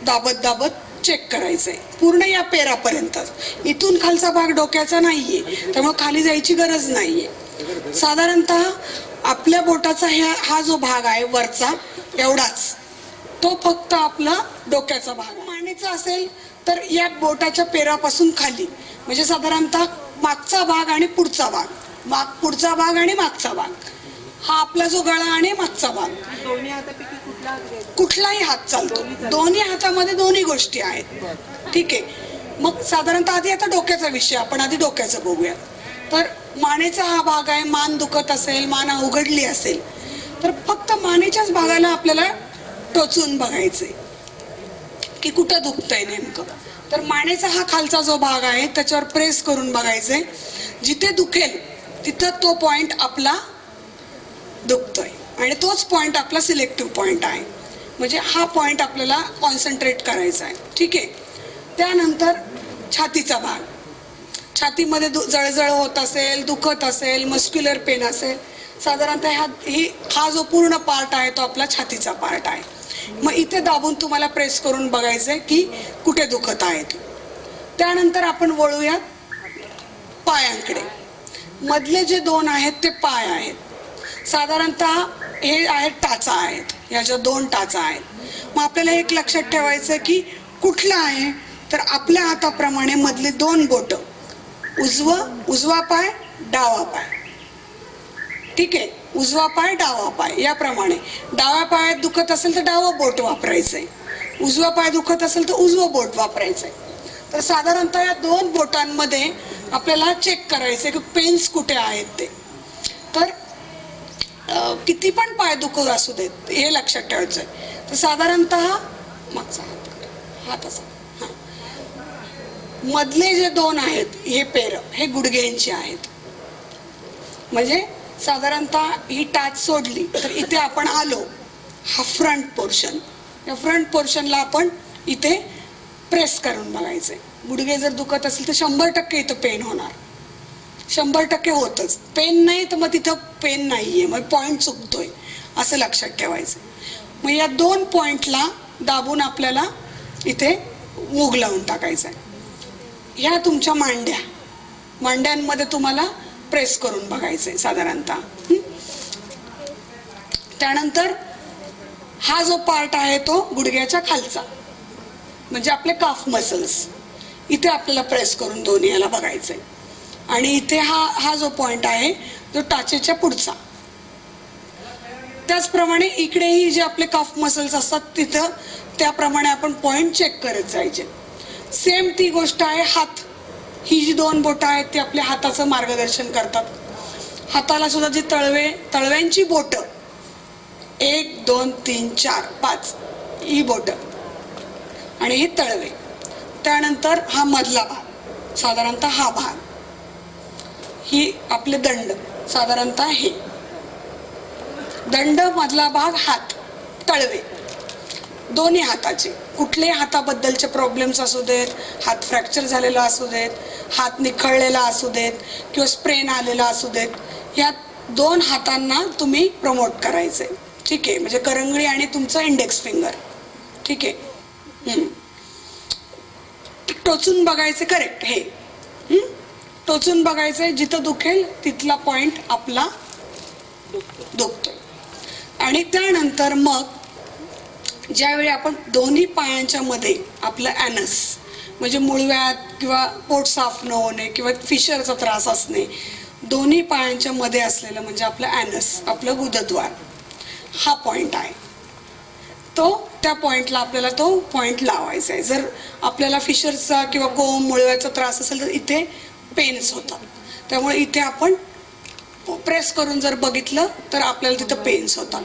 Speaker 6: दाबत दाबत चेक करायचंय पूर्ण या पेरापर्यंत. इथून खालचा भाग डोक्याचा नाहीये, त्यामुळे खाली जायची गरज नाहीये. साधारणतः आपल्या बोटाचा हा जो भाग आहे वरचा एवढाच, तो फक्त आपला डोक्याचा भाग. मानेचा असेल तर या बोटाच्या पेरापासून खाली, म्हणजे साधारणतः मागचा भाग आणि पुढचा भाग, पुढचा भाग आणि मागचा भाग, हा आपला जो गळा आणि मागचा भाग. कुठलाही हात चालतो, दोन्ही हातामध्ये दोन्ही गोष्टी आहेत. ठीक आहे, मग साधारणतः आधी आता डोक्याचा विषय, आपण आधी डोक्याचं बघूया. तर मानेचा हा भाग आहे, मान दुखत असेल, मान उघडली असेल तर फक्त मानेच्याच भागाला आपल्याला टोचून बघायचंय की कुठं दुखतंय नेमकं. तर मानेचा हा खालचा जो भाग आहे त्याच्यावर प्रेस करून बघायचंय, जिथे दुखेल तिथं तो पॉइंट आपला दुखतोय आणि तोच पॉइंट आपला सिलेक्टिव्ह पॉइंट आहे. म्हणजे हा पॉइंट आपल्याला कॉन्सन्ट्रेट करायचा आहे. ठीक आहे. त्यानंतर छातीचा भाग, छातीमध्ये जळजळ होत असेल, दुखत असेल, मस्क्युलर पेन असेल, साधारणतः हा जो पूर्ण पार्ट आहे तो आपला छातीचा पार्ट आहे. मग इथे दाबून तुम्हाला प्रेस करून बघायचंय की कुठे दुखत आहे. त्यानंतर आपण वळूयात पायांकडे. मधले जे 2 आहेत ते पाय आहेत. साधारणतः हे आहेत टाचा आहेत, ह्याच्या 2 टाचा आहेत. मग आपल्याला एक लक्षात ठेवायचं की कुठला आहे, तर आपल्या हाताप्रमाणे मधले 2 बोट, उजवा पाय, डावा पाय. ठीक आहे, उजवा पाय, डावा पाय, याप्रमाणे. डाव्या पायात दुखत असेल तर डावं बोट वापरायचंय, उजवा पाय दुखत असेल तर उजवं बोट वापरायचंय. तर साधारणतः या 2 बोटांमध्ये आपल्याला चेक करायचंय की पेन्स कुठे आहेत ते. तर किती पण पाय दुखत असू देत हे लक्षात ठेवायचंय. तर साधारणतः मागचा हात असा, मधले जे 2 आहेत हे पेर, हे गुडघ्यांची आहेत. म्हणजे साधारणतः ही टाच सोडली तर इथे आपण आलो, हा फ्रंट पोर्शन, या फ्रंट पोर्शनला आपण इथे प्रेस करून बघायचंय. गुडघे जर दुखत असेल तर 100% इथं पेन होणार, 100% होतच. पेन नाही तर मग तिथं पेन नाहीये, मग पॉइंट चुकतोय असं लक्षात ठेवायचं. मग या 2 पॉइंटला दाबून आपल्याला इथे मूग लावून टाकायचं आहे. ह्या तुमच्या मांड्यांमध्ये तुम्हाला प्रेस करून बघायचंय साधारणतः. त्यानंतर हा जो पार्ट आहे तो गुडघ्याच्या खालचा, म्हणजे आपले काफ मसल्स, इथे आपल्याला प्रेस करून दोन्ही याला बघायचंय. आणि इथे हा जो पॉइंट आहे जो टाचेच्या पुढचा. त्याचप्रमाणे इकडेही जे आपले काफ मसल्स असतात तिथं त्याप्रमाणे आपण पॉइंट चेक करत जायचे. सेम ती गोष्ट आहे हात. ही जी 2 बोटं आहेत ती आपल्या हाताचं मार्गदर्शन करतात. हाताला सुद्धा जी तळव्यांची बोटं 1 2 3 4 5 ही बोटं आणि हे तळवे. त्यानंतर हा मधला भाग, साधारणतः हा भाग, ही आपले दंड, साधारणतः हे दंड, मधला भाग, हात, तळवे दोन्ही हाताचे. कुठल्याही हाताबद्दलचे प्रॉब्लेम्स असू देत, हात फ्रॅक्चर झालेला असू देत, हात निखळलेला असू देत किंवा स्प्रेन आलेला असू देत, या 2 हातांना तुम्ही प्रमोट करायचे. ठीक आहे, म्हणजे करंगळी आणि तुमचं इंडेक्स फिंगर. ठीक आहे, टोचून बघायचे. करेक्ट, हे टोचून बघायचंय. जिथं दुखेल तिथला पॉइंट आपला दुखतोय. आणि त्यानंतर मग ज्यावेळी आपण दोन्ही पायांच्या मध्ये आपलं ॲनस, म्हणजे मूळव्याध किंवा पोट साफ न होणे किंवा फिशरचा त्रास असणे, दोन्ही पायांच्या मध्ये असलेलं म्हणजे आपलं ॲनस, आपलं गुदद्वार, हा पॉइंट आहे. त्या पॉइंटला आपल्याला तो पॉइंट लावायचा आहे. जर आपल्याला फिशरचा किंवा कोंब मूळव्याचा त्रास असेल तर इथे पेन्स होतात. त्यामुळे इथे आपण प्रेस करून जर बघितलं तर आपल्याला तिथं पेन्स होतात.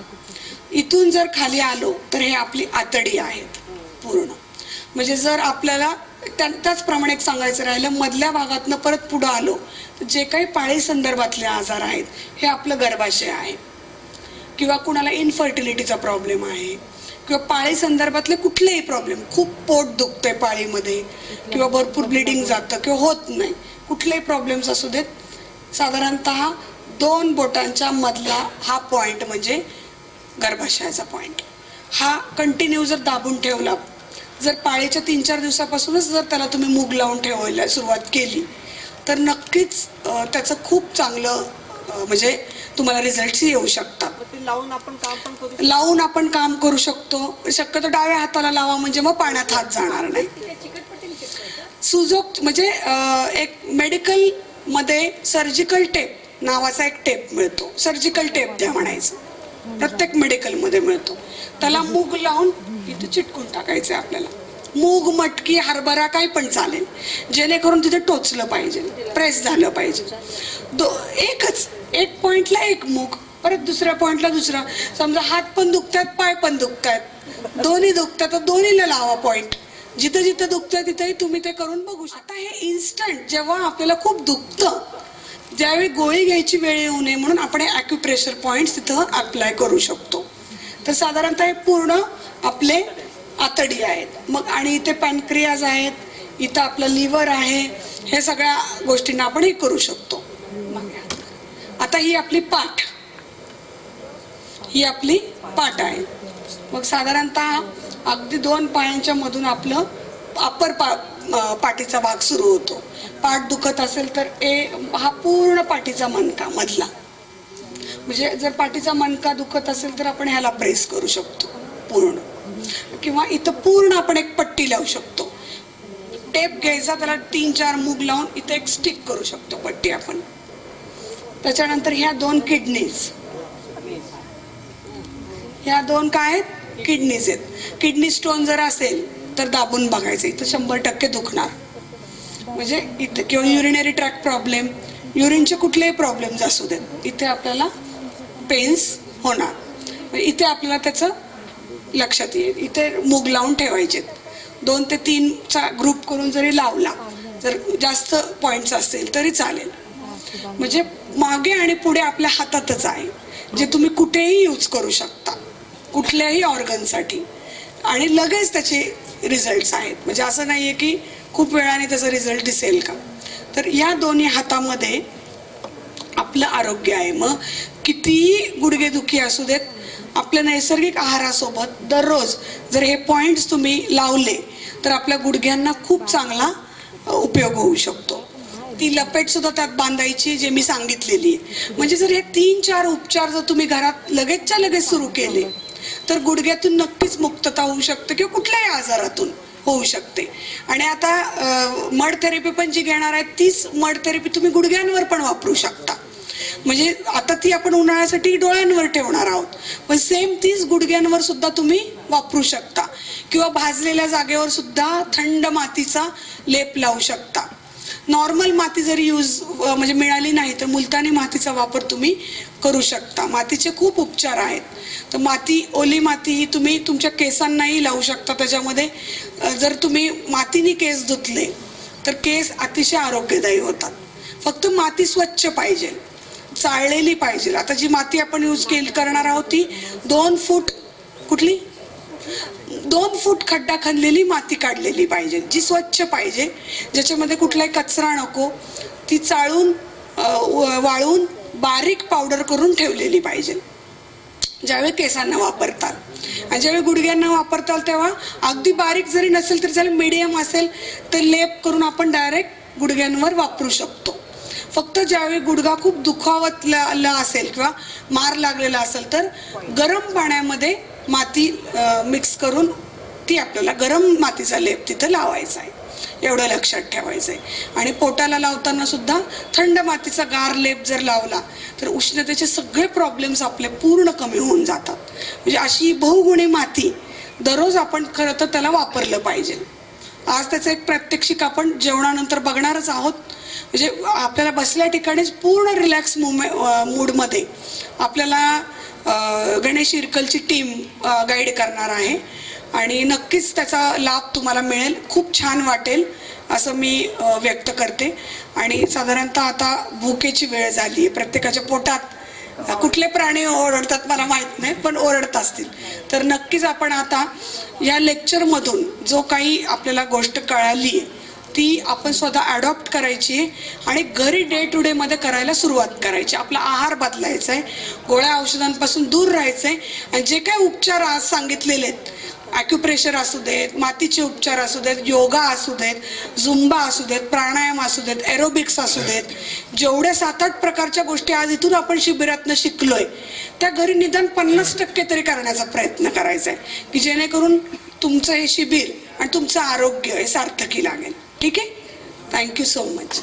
Speaker 6: इथून जर खाली आलो तर हे आपली आतडी आहेत पूर्ण. म्हणजे जर आपल्याला त्याचप्रमाणे एक सांगायचं राहिलं, मधल्या भागातनं परत पुढं आलो तर जे काही पाळी संदर्भातले आजार आहेत हे आपलं गर्भाशय आहे, किंवा कुणाला इनफर्टिलिटीचा प्रॉब्लेम आहे किंवा पाळी संदर्भातले कुठलेही प्रॉब्लेम, खूप पोट दुखतंय पाळीमध्ये किंवा भरपूर ब्लिडिंग जातं किंवा होत नाही, कुठलेही प्रॉब्लेम्स असू देत, साधारणतः 2 बोटांच्या मधला हा पॉइंट म्हणजे गर्भाशयाचा पॉइंट. हा कंटिन्यू जर दाबून ठेवला, जर पाळीच्या 3-4 दिवसापासूनच जर त्याला तुम्ही मूग लावून ठेवायला सुरुवात केली तर नक्कीच त्याचं खूप चांगलं म्हणजे तुम्हाला रिझल्ट्स येऊ शकतात. लावून आपण काम करू शकतो. शक्यतो डाव्या हाताला लावा, म्हणजे मग पाण्यात हात जाणार नाही. सुजोक म्हणजे एक मेडिकल मध्ये सर्जिकल टेप नावाचा एक टेप मिळतो. सर्जिकल टेप द्या म्हणायचं, प्रत्येक मेडिकल मध्ये मिळतो. त्याला मूग लावून इथे चिटकून टाकायचं आपल्याला. मूग, मटकी, हरभरा काही पण चालेल, जेणेकरून तिथे टोचलं पाहिजे, प्रेस झालं पाहिजे. एक पॉइंटला एक मूग, परत दुसऱ्या पॉइंटला दुसरा. समजा हात पण दुखतात, पाय पण दुखतात, दोन्ही दुखतात तर दोन्हीला लावा पॉइंट. जिथं जिथं दुखतं तिथेही तुम्ही ते करून बघू शकता. हे इन्स्टंट जेव्हा आपल्याला खूप दुखतं, ज्यावेळी गोळी घ्यायची वेळ येऊ नये म्हणून आपण ॲक्युप्रेशर पॉइंट्स तिथं अप्लाय करू शकतो. तर साधारणतः हे पूर्ण आपले आतडी आहेत. मग आणि इथे पॅनक्रियाज आहेत, इथं आपलं लिव्हर आहे, हे सगळ्या गोष्टींना आपण हे करू शकतो. आता ही आपली पाठ, ही आपली पाठ आहे. मग साधारणतः अगदी 2 पायांच्या मधून आपलं अप्पर पाठीचा भाग सुरू होतो. पाठ दुखत असेल तर हा पूर्ण पाठीचा मणका मधला, म्हणजे जर पाठीचा मणका दुखत असेल तर आपण ह्याला प्रेस करू शकतो पूर्ण, किंवा इथं पूर्ण आपण एक पट्टी लावू शकतो. टेप घ्यायचा, त्याला 3-4 मूग लावून इथे एक स्टिक करू शकतो पट्टी आपण. त्याच्यानंतर ह्या 2 किडनीज, ह्या 2 काय आहेत? किडनीज आहेत. किडनी स्टोन जर असेल तर दाबून बघायचं, इथं 100% दुखणार. म्हणजे इथे किंवा युरिनरी ट्रॅक प्रॉब्लेम, युरिनचे कुठलेही प्रॉब्लेम्स असू देत, इथे आपल्याला पेन्स होणार. इथे आपल्याला त्याचं लक्षात येईल. इथे मूग लावून ठेवायचे. 2 ते 3चा ग्रुप करून जरी लावला, जर जास्त पॉइंट्स असतील तरी चालेल. म्हणजे मागे आणि पुढे आपल्या हातातच आहे, जे तुम्ही कुठेही यूज करू शकता, कुठल्याही ऑर्गनसाठी, आणि लगेच त्याचे रिझल्ट्स आहेत. म्हणजे असं नाहीये की खूप वेळाने त्याचा रिझल्ट दिसेल का. तर या दोन्ही हातामध्ये आपलं आरोग्य आहे. मग कितीही गुडघेदुखी असू देत, आपल्या नैसर्गिक आहारासोबत दररोज जर हे पॉइंट्स तुम्ही लावले तर आपल्या गुडघ्यांना खूप चांगला उपयोग होऊ शकतो. ती लपेट सुद्धा त्यात बांधायची, जे मी सांगितलेली आहे. म्हणजे जर हे 3-4 उपचार जर तुम्ही घरात लगेचच्या लगेच सुरू केले तर गुडघ्यातून नक्कीच मुक्तता होऊ शकते किंवा कुठल्याही आजारातून होऊ शकते. आणि आता मड थेरपी पण जी घेणार आहे, तीच मड थेरपी तुम्ही गुडघ्यांवर पण वापरू शकता. म्हणजे आता ती आपण उन्हाळ्यासाठी डोळ्यांवर ठेवणार आहोत, पण सेम तीच गुडघ्यांवर सुद्धा तुम्ही वापरू शकता. किंवा भाजलेल्या जागेवर सुद्धा थंड मातीचा लेप लावू शकता. नॉर्मल माती जरी म्हणजे मिळाली नाही तर मुलतानी मातीचा वापर तुम्ही करू शकता. मातीचे खूप उपचार आहेत. तर ओली माती ही तुम्ही तुमच्या केसांनाही लावू शकता. त्याच्यामध्ये जर तुम्ही मातीने केस धुतले तर केस अतिशय आरोग्यदायी होतात. फक्त माती स्वच्छ पाहिजे, चाळलेली पाहिजे. आता जी माती आपण करणार आहोत ती 2 फूट, कुठली 2 फूट खड्डा खणलेली माती काढलेली पाहिजे, जी स्वच्छ पाहिजे, ज्याच्यामध्ये कुठलाही कचरा नको. ती चाळून वाळून बारीक पावडर करून ठेवलेली पाहिजे ज्यावेळी केसांना वापरतात. आणि ज्यावेळी गुडघ्यांना वापरताल तेव्हा अगदी बारीक जरी नसेल तरी चालेल, मीडियम असेल तर लेप करून आपण डायरेक्ट गुडघ्यांवर वापरू शकतो. फक्त ज्यावेळी गुडघा खूप दुखावतला असेल किंवा मार लागलेला असेल तर गरम पाण्यामध्ये माती मिक्स करून ती आपल्याला गरम मातीचा लेप तिथं लावायचा आहे, एवढं लक्षात ठेवायचं आहे. आणि पोटाला लावताना सुद्धा थंड मातीचा गार लेप जर लावला तर उष्णतेचे सगळे प्रॉब्लेम्स आपले पूर्ण कमी होऊन जातात. म्हणजे अशी बहुगुणी माती दररोज आपण खरं तर त्याला वापरलं पाहिजे. आज त्याचं एक प्रात्यक्षिक आपण जेवणानंतर बघणारच आहोत. म्हणजे आपल्याला बसल्या ठिकाणीच पूर्ण रिलॅक्स मूडमध्ये आपल्याला गणेश इरकलची टीम गाईड करणार आहे आणि नक्कीच त्याचा लाभ तुम्हाला मिळेल, खूप छान वाटेल असं मी व्यक्त करते. आणि साधारणतः आता भुकेची वेळ झाली आहे. प्रत्येकाच्या पोटात कुठले प्राणी ओरडतात मला माहीत नाही, पण ओरडत असतील. तर नक्कीच आपण आता या लेक्चरमधून जो काही आपल्याला गोष्ट कळाली आहे ती आपण स्वतः ॲडॉप्ट करायची आणि घरी डे टू डेमध्ये करायला सुरुवात करायची. आपला आहार बदलायचा आहे, गोळ्या औषधांपासून दूर राहायचं आहे. आणि जे काही उपचार आज सांगितलेले आहेत, ॲक्युप्रेशर असू देत, मातीचे उपचार असू देत, योगा असू देत, झुंबा असू देत, प्राणायाम असू देत, एरोबिक्स असू देत, जेवढ्या 7-8 प्रकारच्या गोष्टी आज इथून आपण शिबिरातनं शिकलोय त्या घरी निदान 50% तरी करण्याचा प्रयत्न करायचा आहे की जेणेकरून तुमचं हे शिबिर आणि तुमचं आरोग्य हे सार्थकी लागेल. ठीक आहे. Thank you so much.